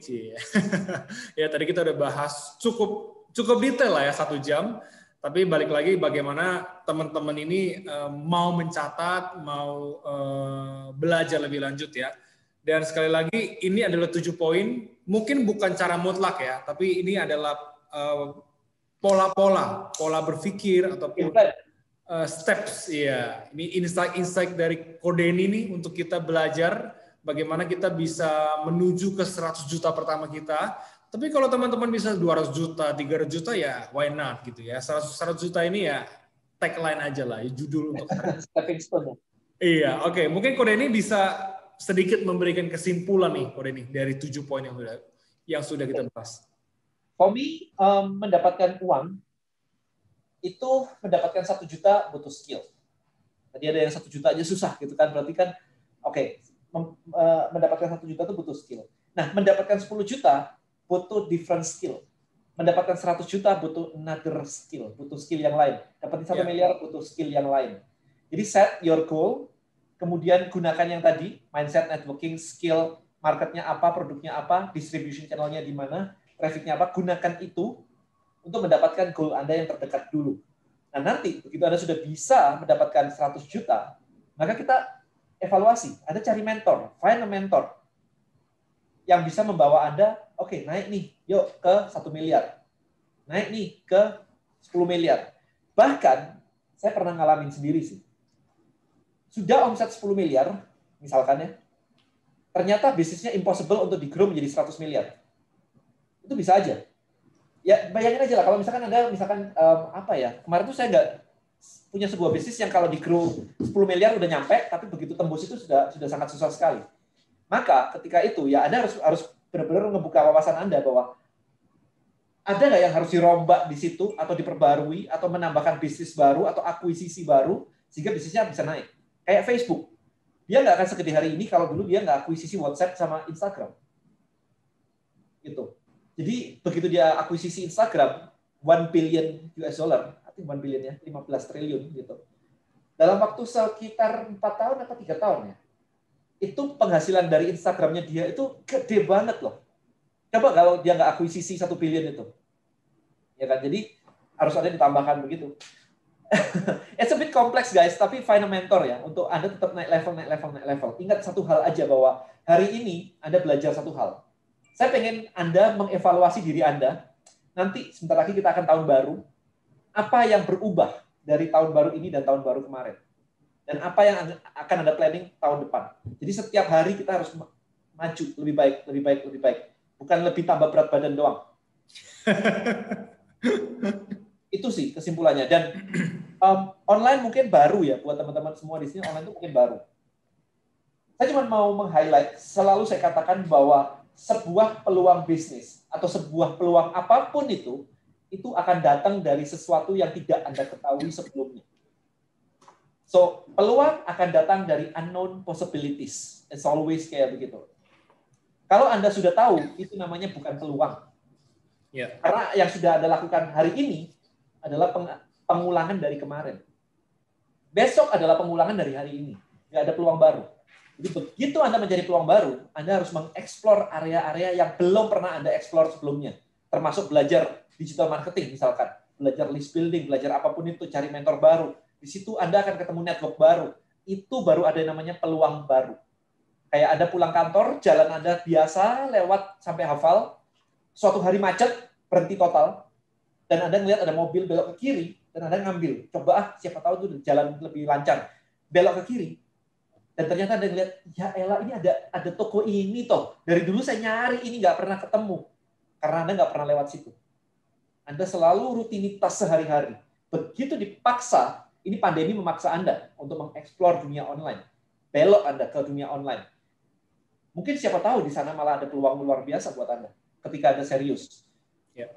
Ya tadi kita udah bahas cukup detail lah ya 1 jam. Tapi balik lagi bagaimana teman-teman ini mau mencatat, mau belajar lebih lanjut ya. Dan sekali lagi ini adalah 7 poin, mungkin bukan cara mutlak ya, tapi ini adalah pola berpikir ataupun steps ya. Ini insight dari Ko Denny nih untuk kita belajar bagaimana kita bisa menuju ke 100 juta pertama kita. Tapi kalau teman-teman bisa 200 juta, 300 juta ya why not gitu ya. 100 juta ini ya tagline aja lah, judul untuk stepping stone. Iya, oke. Mungkin Ko Denny bisa sedikit memberikan kesimpulan nih Ko Denny dari 7 poin yang sudah kita bahas. For me, mendapatkan uang itu mendapatkan 1 juta butuh skill. Tadi ada yang 1 juta aja susah gitu kan, berarti kan mendapatkan 1 juta itu butuh skill. Nah, mendapatkan 10 juta butuh different skill. Mendapatkan 100 juta butuh another skill, butuh skill yang lain. Dapatin 1 miliar butuh skill yang lain. Jadi set your goal, kemudian gunakan yang tadi, mindset, networking, skill, marketnya apa, produknya apa, distribution channelnya di mana, trafficnya apa, gunakan itu untuk mendapatkan goal Anda yang terdekat dulu. Nah nanti, begitu Anda sudah bisa mendapatkan 100 juta, maka kita evaluasi. Anda cari mentor, find a mentor yang bisa membawa Anda, naik nih, yuk ke 1 miliar. Naik nih ke 10 miliar. Bahkan, saya pernah ngalamin sendiri sih. Sudah omset 10 miliar, misalkan ya, ternyata bisnisnya impossible untuk di-grow menjadi 100 miliar. Itu bisa aja. Ya, bayangin aja lah, kalau misalkan Anda, kemarin tuh saya nggak punya sebuah bisnis yang kalau di-grow 10 miliar udah nyampe, tapi begitu tembus itu sudah sangat susah sekali. Maka ketika itu, ya Anda harus benar-benar membuka wawasan Anda bahwa ada nggak yang harus dirombak di situ, atau diperbarui, atau menambahkan bisnis baru, atau akuisisi baru, sehingga bisnisnya bisa naik. Kayak Facebook. Dia nggak akan segede hari ini kalau dulu dia nggak akuisisi WhatsApp sama Instagram. Gitu. Jadi, begitu dia akuisisi Instagram, 1 billion US dollar, I think 1 billion ya, 15 triliun gitu. Dalam waktu sekitar 4 tahun atau 3 tahun ya, itu penghasilan dari Instagramnya dia itu gede banget loh. Coba kalau dia nggak akuisisi 1 billion itu. Ya kan, jadi harus ada ditambahkan begitu. It's a bit complex guys, tapi find a mentor ya, untuk Anda tetap naik level. Ingat satu hal aja bahwa hari ini Anda belajar satu hal. Saya pengen Anda mengevaluasi diri Anda. Nanti sebentar lagi kita akan tahun baru. Apa yang berubah dari tahun baru ini dan tahun baru kemarin? Dan apa yang akan Anda planning tahun depan? Jadi setiap hari kita harus maju lebih baik. Bukan lebih tambah berat badan doang. Itu sih kesimpulannya. Dan online mungkin baru ya buat teman-teman semua di sini. Online itu mungkin baru. Saya cuma mau meng-highlight. Selalu saya katakan bahwa sebuah peluang bisnis atau sebuah peluang apapun itu akan datang dari sesuatu yang tidak Anda ketahui sebelumnya. So, peluang akan datang dari unknown possibilities. It's always kayak begitu. Kalau Anda sudah tahu, itu namanya bukan peluang. Yeah. Karena yang sudah Anda lakukan hari ini adalah pengulangan dari kemarin. Besok adalah pengulangan dari hari ini. Nggak ada peluang baru. Jadi begitu Anda menjadi peluang baru, Anda harus mengeksplor area-area yang belum pernah Anda eksplor sebelumnya. Termasuk belajar digital marketing misalkan. Belajar list building, belajar apapun itu, cari mentor baru. Di situ Anda akan ketemu network baru. Itu baru ada yang namanya peluang baru. Kayak Anda pulang kantor, jalan Anda biasa, lewat sampai hafal, suatu hari macet, berhenti total, dan Anda melihat ada mobil belok ke kiri, dan Anda ngambil. Coba siapa tahu itu jalan lebih lancar. Belok ke kiri, dan ternyata Anda melihat, ya elah, ini ada toko ini toh. Dari dulu saya nyari, ini nggak pernah ketemu. Karena Anda nggak pernah lewat situ. Anda selalu rutinitas sehari-hari. Begitu dipaksa, ini pandemi memaksa Anda untuk mengeksplor dunia online. Belok Anda ke dunia online. Mungkin siapa tahu di sana malah ada peluang luar biasa buat Anda ketika Anda serius. Ya.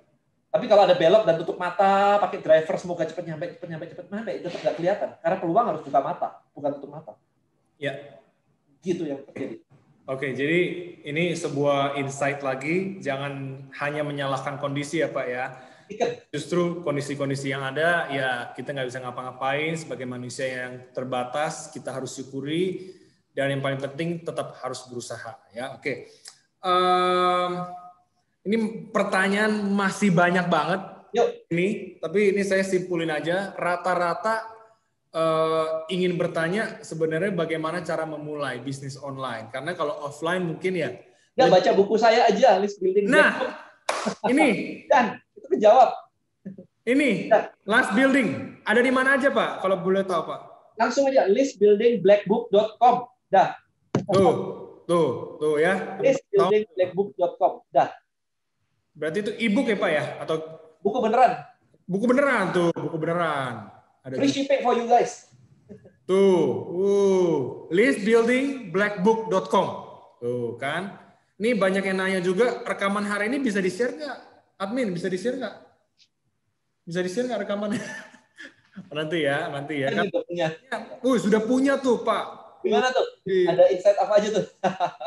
Tapi kalau ada belok dan tutup mata, pakai driver semoga cepat nyampe, itu tetap nggak kelihatan. Karena peluang harus buka mata, bukan tutup mata. Ya, gitu yang terjadi. Oke, jadi ini sebuah insight lagi, jangan hanya menyalahkan kondisi ya Pak ya. Justru kondisi-kondisi yang ada, ya kita nggak bisa ngapa-ngapain sebagai manusia yang terbatas, kita harus syukuri. Dan yang paling penting tetap harus berusaha ya. Oke. Ini pertanyaan masih banyak banget. Yuk. Tapi ini saya simpulin aja. Rata-rata ingin bertanya sebenarnya bagaimana cara memulai bisnis online. Karena kalau offline mungkin ya. Ya baca buku saya aja, list building. Nah, ini. Dan itu kejawab. Ini, last building. Ada di mana aja Pak? Kalau boleh tahu Pak. Langsung aja, listbuildingblackbook.com. Dah. Tuh ya. Listbuildingblackbook.com. Dah. Berarti itu e-book ya Pak ya? Atau buku beneran? Buku beneran tuh, buku beneran. Ada free shipping for you guys. Tuh, listbuildingblackbook.com. Tuh kan. Ini banyak yang nanya juga, rekaman hari ini bisa di-share nggak? Admin, bisa di-share nggak? Bisa di-share nggak rekamannya? Nanti ya. Kan, sudah punya tuh Pak. Gimana tuh? Ada insight apa aja tuh?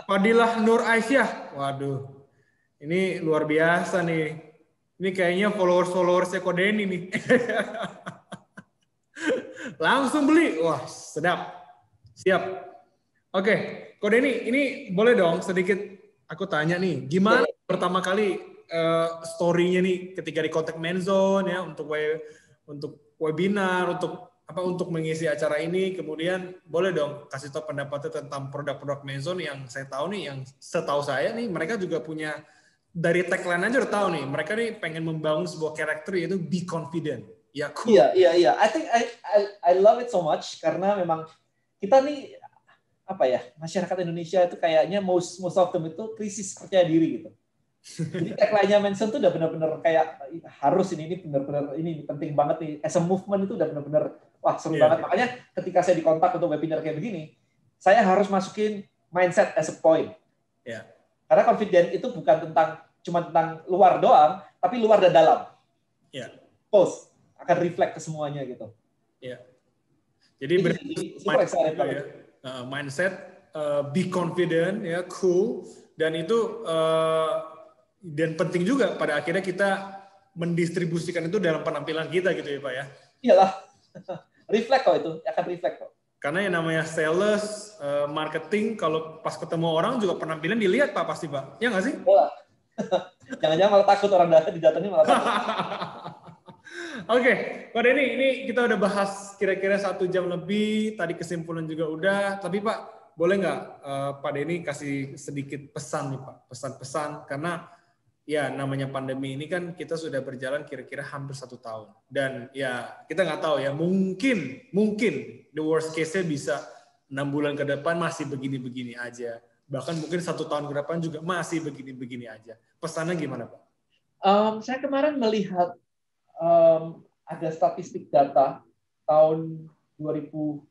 Fadilah Nur Aisyah. Waduh, ini luar biasa nih. Ini kayaknya followers-followersnya Ko Denny nih. Langsung beli. Wah, sedap. Siap. Oke, Ko Denny, ini boleh dong sedikit aku tanya nih. Gimana pertama kali story-nya nih ketika di kontak Menzone ya untuk webinar, untuk mengisi acara ini, kemudian boleh dong kasih tahu pendapatnya tentang produk-produk Menzone yang saya tahu nih, yang setahu saya nih mereka juga punya, dari tagline aja udah tahu nih, mereka nih pengen membangun sebuah karakter yaitu be confident. Ya cool. Iya. I think I love it so much karena memang kita nih masyarakat Indonesia itu kayaknya most of them itu krisis percaya diri gitu. Jadi tagline-nya Mansion tuh udah benar-benar kayak harus ini benar-benar ini penting banget nih. As a movement itu udah benar-benar wah seru banget. Makanya ketika saya dikontak untuk webinar kayak begini, saya harus masukin mindset as a point. Karena confident itu bukan cuma tentang luar doang, tapi luar dan dalam. Both akan reflect ke semuanya gitu. Jadi mindset, be confident, ya, cool, dan itu dan penting juga pada akhirnya kita mendistribusikan itu dalam penampilan kita gitu ya Pak ya. Iyalah, reflect kok itu, akan reflect kok. Karena yang namanya sales, marketing, kalau pas ketemu orang juga penampilan dilihat Pak pasti Pak, ya nggak sih? Jangan-jangan malah takut orang didatengin malah takut. Oke, Pak Denny, ini kita udah bahas kira-kira 1 jam lebih, tadi kesimpulan juga udah, tapi Pak, boleh nggak Pak Denny kasih sedikit pesan nih Pak, pesan-pesan, karena ya namanya pandemi ini kan kita sudah berjalan kira-kira hampir 1 tahun, dan ya kita nggak tahu ya, mungkin the worst case-nya bisa 6 bulan ke depan masih begini-begini aja, bahkan mungkin 1 tahun ke depan juga masih begini-begini aja. Pesannya gimana Pak? Saya kemarin melihat ada statistik data tahun 2019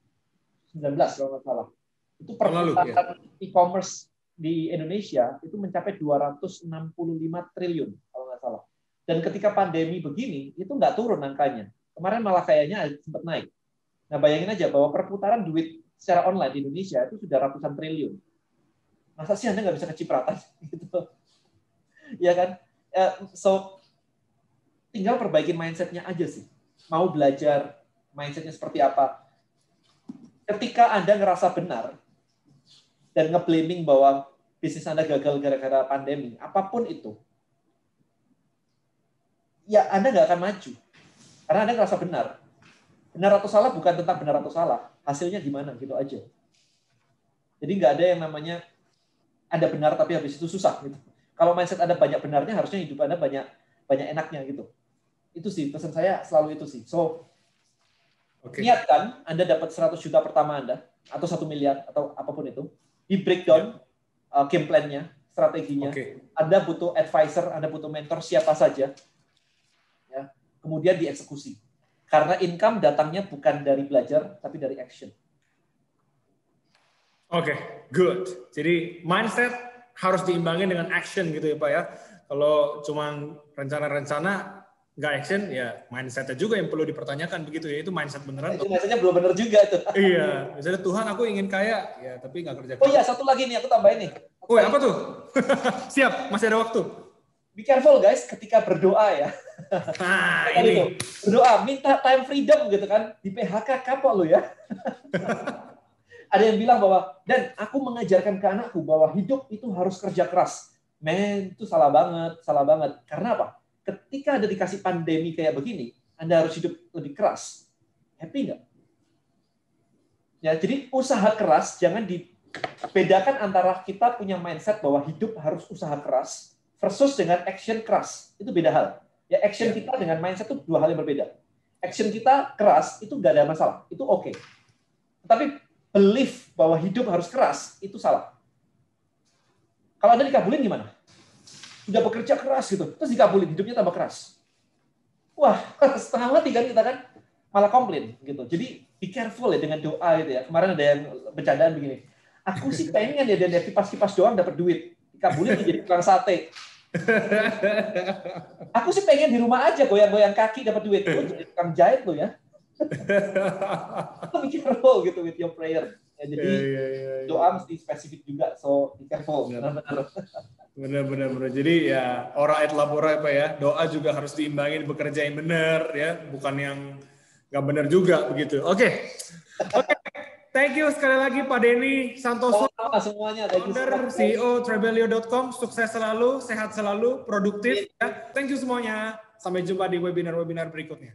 kalau nggak salah. Itu perputaran e-commerce di Indonesia itu mencapai 265 triliun kalau nggak salah. Dan ketika pandemi begini, itu nggak turun angkanya. Kemarin malah kayaknya sempat naik. Nah, bayangin aja bahwa perputaran duit secara online di Indonesia itu sudah ratusan triliun. Masa sih Anda nggak bisa kecipratan? Gitu. Ya kan? So, tinggal perbaikin mindset-nya aja sih. Mau belajar mindset-nya seperti apa. Ketika Anda ngerasa benar dan nge-blaming bahwa bisnis Anda gagal gara-gara pandemi, apapun itu, ya Anda nggak akan maju. Karena Anda ngerasa benar. Benar atau salah bukan tentang benar atau salah. Hasilnya gimana, gitu aja. Jadi nggak ada yang namanya Anda benar tapi habis itu susah. Gitu. Kalau mindset Anda banyak benarnya, harusnya hidup Anda banyak enaknya gitu. Itu sih pesan saya selalu itu sih. So niatkan Anda dapat 100 juta pertama Anda atau 1 miliar atau apapun itu, di breakdown game plan-nya, strateginya. Anda butuh advisor, Anda butuh mentor siapa saja. Ya. Kemudian dieksekusi. Karena income datangnya bukan dari belajar tapi dari action. Good. Jadi mindset harus diimbangi dengan action gitu ya Pak ya. Kalau cuma rencana-rencana nggak action, ya mindset-nya juga yang perlu dipertanyakan begitu ya. Itu mindset beneran. Itu mindset-nya belum bener juga tuh. Iya. Misalnya Tuhan aku ingin kaya, ya tapi nggak kerja. Oh iya, satu lagi nih aku tambahin nih. Apa tuh? Siap, masih ada waktu. Be careful guys ketika berdoa ya. Ini. Berdoa, minta time freedom gitu kan. Di PHK kapok lo ya. Ada yang bilang bahwa, dan aku mengajarkan ke anakku bahwa hidup itu harus kerja keras. Men, itu salah banget. Karena apa? Ketika Anda dikasih pandemi kayak begini, Anda harus hidup lebih keras. Happy nggak? Ya, jadi usaha keras, jangan dibedakan antara kita punya mindset bahwa hidup harus usaha keras versus dengan action keras. Itu beda hal. Ya, action kita dengan mindset itu 2 hal yang berbeda. Action kita keras, itu nggak ada masalah. Itu oke. Tapi belief bahwa hidup harus keras, itu salah. Kalau Anda dikabulin gimana? Sudah bekerja keras gitu, terus dikabulin, hidupnya tambah keras. Wah, setengah mati kan kita kan, malah komplain gitu. Jadi be careful ya dengan doa gitu ya. Kemarin ada yang bercandaan begini, aku sih pengen ya dari kipas-kipas doang dapat duit, dikabulin jadi tukang sate. Aku sih pengen di rumah aja goyang-goyang kaki dapat duit, jadi tukang jahit lo ya. Be careful gitu with your prayer. Ya, jadi doa mesti spesifik juga, so be careful. Benar. Jadi ya ora et labora Pak ya, doa juga harus diimbangi, bekerja yang benar ya, bukan yang nggak benar juga begitu. Oke. Thank you sekali lagi Pak Denny Santoso, semuanya. founder CEO Trebelio.com. Sukses selalu, sehat selalu, produktif. Ya. Thank you semuanya. Sampai jumpa di webinar-webinar berikutnya.